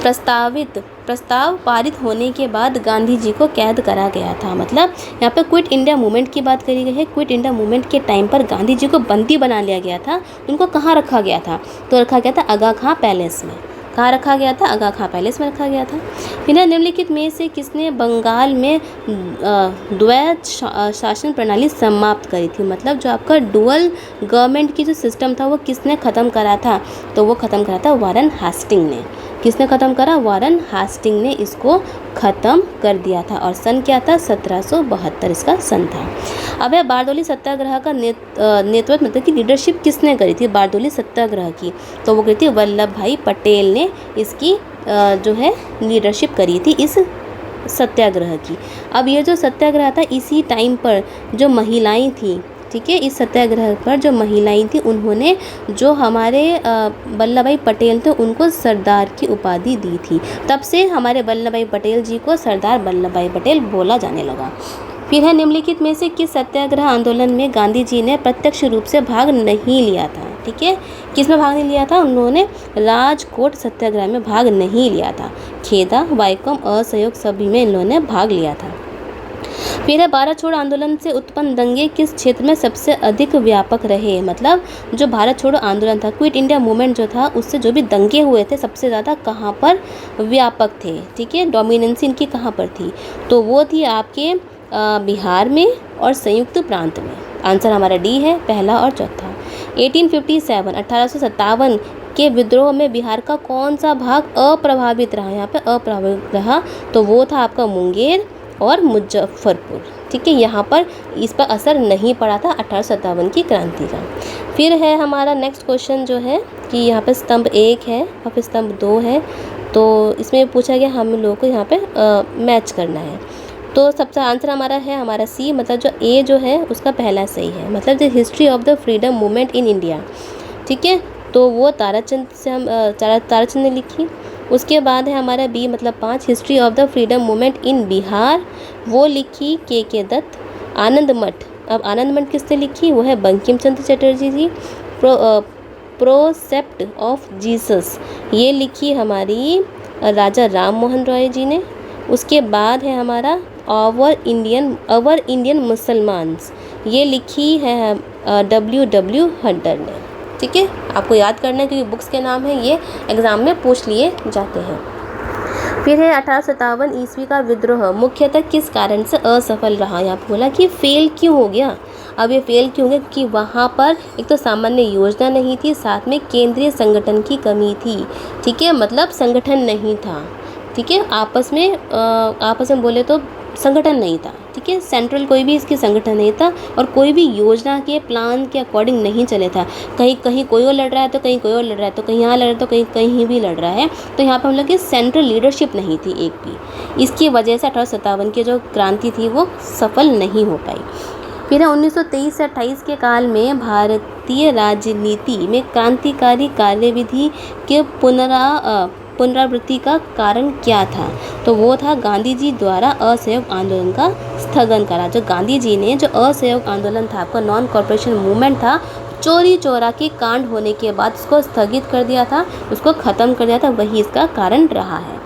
प्रस्ताव पारित होने के बाद गांधी जी को कैद करा गया था। मतलब यहाँ पे क्विट इंडिया मूवमेंट की बात करी गई है। क्विट इंडिया मूवमेंट के टाइम पर गांधी जी को बंदी बना लिया गया था। उनको कहाँ रखा गया था? तो रखा गया था आगा खां पैलेस में। कहाँ रखा गया था? आगा खां पैलेस में रखा गया था। फिर निम्नलिखित में से किसने बंगाल में द्वैत शासन प्रणाली समाप्त करी थी? मतलब जो आपका डुअल गवर्नमेंट की जो सिस्टम था वो किसने ख़त्म करा था? तो वो ख़त्म करा था वारन हेस्टिंग ने। किसने ख़त्म करा? वारन हेस्टिंग ने इसको ख़त्म कर दिया था। और सन क्या था? 1772 इसका सन था। अब है बारदौली सत्याग्रह का नेतृत्व, मतलब कि लीडरशिप किसने करी थी बारदौली सत्याग्रह की? तो वो करी थी वल्लभ भाई पटेल ने इसकी जो है लीडरशिप करी थी इस सत्याग्रह की। अब ये जो सत्याग्रह था इसी टाइम पर जो महिलाएं थी, ठीक है, इस सत्याग्रह पर जो महिलाएं थी उन्होंने जो हमारे वल्लभ भाई पटेल थे उनको सरदार की उपाधि दी थी। तब से हमारे वल्लभ भाई पटेल जी को सरदार वल्लभ भाई पटेल बोला जाने लगा। फिर है निम्नलिखित में से किस सत्याग्रह आंदोलन में गांधी जी ने प्रत्यक्ष रूप से भाग नहीं लिया था? ठीक है, किस में भाग नहीं लिया था? उन्होंने राजकोट सत्याग्रह में भाग नहीं लिया था। खेदा, वाइकम, असहयोग सभी में इन्होंने भाग लिया था। फिर है भारत छोड़ो आंदोलन से उत्पन्न दंगे किस क्षेत्र में सबसे अधिक व्यापक रहे? मतलब जो भारत छोड़ो आंदोलन था, क्विट इंडिया मूवमेंट जो था, उससे जो भी दंगे हुए थे सबसे ज़्यादा कहाँ पर व्यापक थे? ठीक है, डोमिनेंसी इनकी कहाँ पर थी? तो वो थी आपके बिहार में और संयुक्त प्रांत में। आंसर हमारा डी है, पहला और चौथा। 1857 के विद्रोह में बिहार का कौन सा भाग अप्रभावित रहा? यहाँ पे अप्रभावित रहा तो वो था आपका मुंगेर और मुजफ्फरपुर। ठीक है, यहाँ पर इस पर असर नहीं पड़ा था 1857 की क्रांति का। फिर है हमारा नेक्स्ट क्वेश्चन जो है कि यहाँ पे स्तंभ 1 है और फिर स्तंभ 2 है। तो इसमें पूछा गया हम लोगों को यहाँ पे मैच करना है। तो सबसे आंसर हमारा सी, मतलब जो ए जो है उसका पहला सही है, मतलब the history of the freedom movement in India. ठीक है, तो वो ताराचंद से हम ताराचंद ने लिखी। उसके बाद है हमारा बी मतलब 5, history of the freedom movement in Bihar, वो लिखी के दत्त। आनंद मठ, अब आनंद मठ किसने लिखी, वो है बंकिम चंद्र चटर्जी जी। प्रोसेप्ट ऑफ जीसस, ये लिखी हमारी राजा राम मोहन रॉय जी ने। उसके बाद है हमारा आवर इंडियन मुसलमान्स, ये लिखी है W हंटर ने। ठीक है, आपको याद करना है क्योंकि बुक्स के नाम है ये एग्ज़ाम में पूछ लिए जाते हैं। फिर है 1857 ईस्वी का विद्रोह मुख्यतः किस कारण से असफल रहा। यहाँ पे बोला कि फेल क्यों हो गया। अब ये फेल क्यों हो गया कि वहाँ पर एक तो सामान्य योजना नहीं थी, साथ में केंद्रीय संगठन की कमी थी। ठीक है, मतलब संगठन नहीं था। ठीक है, आपस में बोले तो संगठन नहीं था। ठीक है, सेंट्रल कोई भी इसकी संगठन नहीं था और कोई भी योजना के प्लान के अकॉर्डिंग नहीं चले था। कहीं कोई और लड़ रहा है तो कहीं कोई और लड़ रहा है, तो कहीं यहाँ लड़ रहा है तो कहीं भी लड़ रहा है। तो यहाँ पर हम लोग की सेंट्रल लीडरशिप नहीं थी एक भी। इसकी वजह से 1857 की जो क्रांति थी वो सफल नहीं हो पाई। फिर 1923 से 28 के काल में भारतीय राजनीति में क्रांतिकारी कार्यविधि के पुनरावृत्ति का कारण क्या था। तो वो था गांधी जी द्वारा असहयोग आंदोलन का स्थगन करा। जो गांधी जी ने जो असहयोग आंदोलन था, आपका नॉन कॉर्पोरेशन मूवमेंट था, चोरी चोरा के कांड होने के बाद उसको स्थगित कर दिया था, उसको ख़त्म कर दिया था, वही इसका कारण रहा है।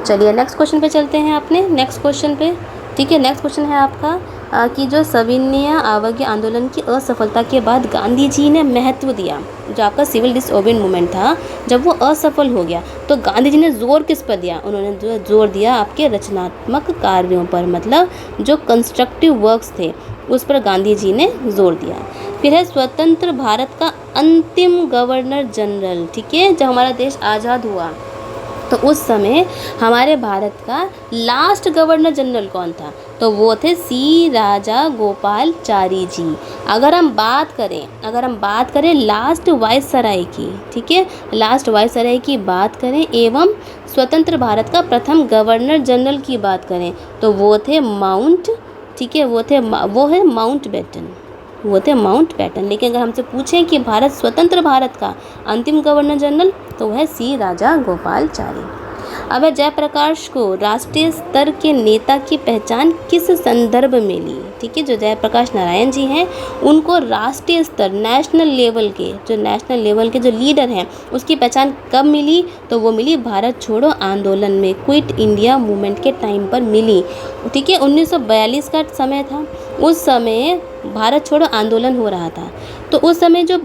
चलिए नेक्स्ट क्वेश्चन पे चलते हैं अपने नेक्स्ट क्वेश्चन पे। ठीक है, नेक्स्ट क्वेश्चन है आपका कि जो सविनय अवज्ञा आंदोलन की असफलता के बाद गांधी जी ने महत्व दिया, जो आपका सिविल डिसओबीडियंस मूवमेंट था, जब वो असफल हो गया तो गांधी जी ने जोर किस पर दिया, उन्होंने जोर दिया आपके रचनात्मक कार्यों पर, मतलब जो कंस्ट्रक्टिव वर्क्स थे उस पर गांधी जी ने जोर दिया। फिर है स्वतंत्र भारत का अंतिम गवर्नर जनरल। ठीक है, जब हमारा देश आज़ाद हुआ तो उस समय हमारे भारत का लास्ट गवर्नर जनरल कौन था, तो वो थे सी राजागोपालाचारी जी। अगर हम बात करें लास्ट वाइसराय की, ठीक है, लास्ट वाइसराय की बात करें एवं स्वतंत्र भारत का प्रथम गवर्नर जनरल की बात करें तो वो थे माउंटबेटन। लेकिन अगर हमसे पूछें कि स्वतंत्र भारत का अंतिम गवर्नर जनरल तो वह सी राजागोपालाचारी। अब जयप्रकाश को राष्ट्रीय स्तर के नेता की पहचान किस संदर्भ में मिली। ठीक है, जो जयप्रकाश नारायण जी हैं उनको राष्ट्रीय स्तर नेशनल लेवल के जो लीडर हैं उसकी पहचान कब मिली, तो वो मिली भारत छोड़ो आंदोलन में, क्विट इंडिया मूवमेंट के टाइम पर मिली। ठीक है, 1942 का समय था, उस समय भारत छोड़ो आंदोलन हो रहा था। तो उस समय जो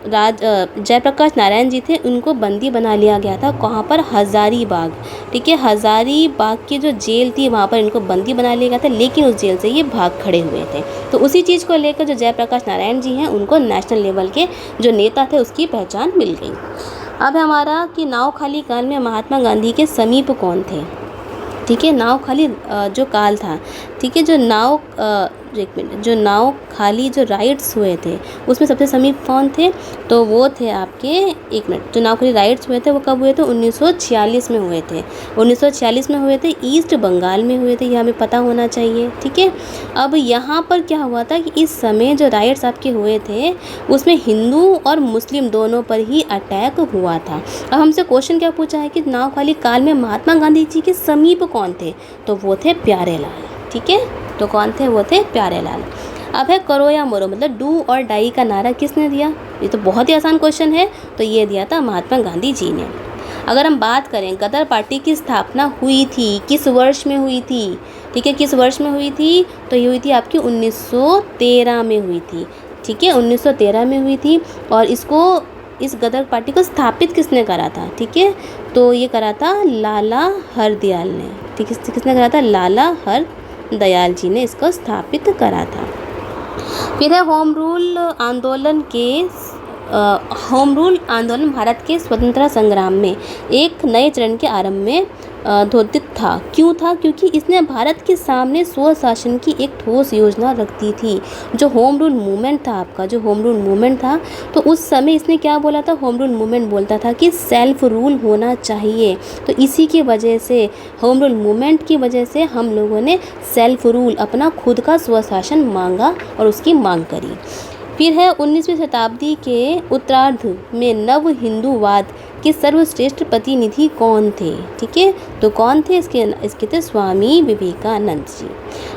जयप्रकाश नारायण जी थे उनको बंदी बना लिया गया था। कहाँ पर, हज़ारीबाग। ठीक है, हज़ारीबाग की जो जेल थी वहाँ पर इनको बंदी बना लिया गया था, लेकिन उस जेल से ये भाग खड़े हुए थे। तो उसी चीज़ को लेकर जो जयप्रकाश नारायण जी हैं उनको नेशनल लेवल के जो नेता थे उसकी पहचान मिल गई। अब हमारा कि नाव खाली काल में महात्मा गांधी के समीप कौन थे। ठीक है, नाव खाली जो काल था, ठीक है, जो नाव खाली जो राइट्स हुए थे उसमें सबसे समीप कौन थे, तो वो थे आपके जो नाव खाली राइट्स हुए थे वो कब हुए थे, 1946 में हुए थे। 1946 में हुए थे, ईस्ट बंगाल में हुए थे, ये हमें पता होना चाहिए। ठीक है, अब यहाँ पर क्या हुआ था कि इस समय जो राइट्स आपके हुए थे उसमें हिंदू और मुस्लिम दोनों पर ही अटैक हुआ था। अब हमसे क्वेश्चन क्या पूछा है कि नाव खाली काल में महात्मा गांधी जी के समीप कौन थे, तो वो थे प्यारेलाल। ठीक है, तो कौन थे, वो थे प्यारेलाल। अब है करो या मरो, मतलब डू और डाई का नारा किसने दिया, ये तो बहुत ही आसान क्वेश्चन है, तो ये दिया था महात्मा गांधी जी ने। अगर हम बात करें गदर पार्टी की स्थापना हुई थी किस वर्ष में हुई थी, ठीक है, किस वर्ष में हुई थी, तो ये हुई थी आपकी 1913 में हुई थी। ठीक है, 1913 में हुई थी। और इस गदर पार्टी को स्थापित किसने करा था, ठीक है, तो ये करा था लाला हरदयाल ने। ठीक है, किसने करा था, लाला हरदयाल जी ने इसको स्थापित करा था। फिर है होम रूल आंदोलन भारत के स्वतंत्रता संग्राम में एक नए चरण के आरंभ में द्योतित था। क्यों था, क्योंकि इसने भारत के सामने स्वशासन की एक ठोस योजना रखती थी। जो होम रूल मूवमेंट था, तो उस समय इसने क्या बोला था, होम रूल मूवमेंट बोलता था कि सेल्फ रूल होना चाहिए। तो इसी की वजह से, होम रूल मूवमेंट की वजह से हम लोगों ने सेल्फ रूल, अपना खुद का स्वशासन मांगा और उसकी मांग करी। फिर है 19वीं शताब्दी के उत्तरार्ध में नव हिंदूवाद के सर्वश्रेष्ठ प्रतिनिधि कौन थे। ठीक है, तो कौन थे इसके थे स्वामी विवेकानंद जी।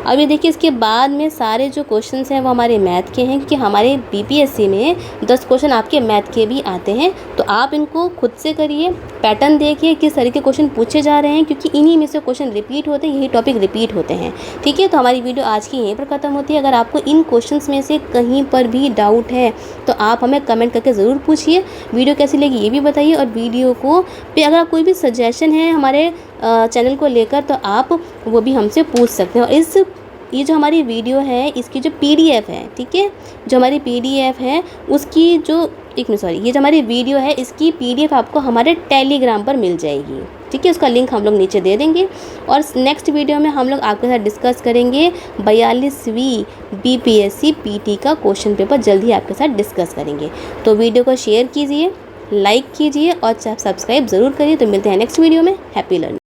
अब ये देखिए इसके बाद में सारे जो क्वेश्चंस हैं वो हमारे मैथ के हैं, क्योंकि हमारे बीपीएससी में 10 क्वेश्चन आपके मैथ के भी आते हैं। तो आप इनको खुद से करिए, पैटर्न देखिए किस तरह के क्वेश्चन पूछे जा रहे हैं, क्योंकि इन्हीं में से क्वेश्चन रिपीट होते हैं, यही टॉपिक रिपीट होते हैं। ठीक है, तो हमारी वीडियो आज की यहीं पर ख़त्म होती है। अगर आपको इन क्वेश्चंस में से कहीं पर भी डाउट है तो आप हमें कमेंट करके ज़रूर पूछिए। वीडियो कैसी लगी ये भी बताइए, और वीडियो को पे अगर कोई भी सजेशन है हमारे चैनल को लेकर तो आप वो भी हमसे पूछ सकते हैं। और ये जो हमारी वीडियो है इसकी जो पीडीएफ है, ठीक है, जो हमारी पीडीएफ है उसकी जो ये जो हमारी वीडियो है इसकी पीडीएफ आपको हमारे टेलीग्राम पर मिल जाएगी। ठीक है, उसका लिंक हम लोग नीचे दे देंगे। और नेक्स्ट वीडियो में हम लोग आपके साथ डिस्कस करेंगे 42वीं बीपीएससी पीटी का क्वेश्चन पेपर, जल्द ही आपके साथ डिस्कस करेंगे। तो वीडियो को शेयर कीजिए, लाइक कीजिए और सब्सक्राइब ज़रूर करिए। तो मिलते हैं नेक्स्ट वीडियो में। Happy learning.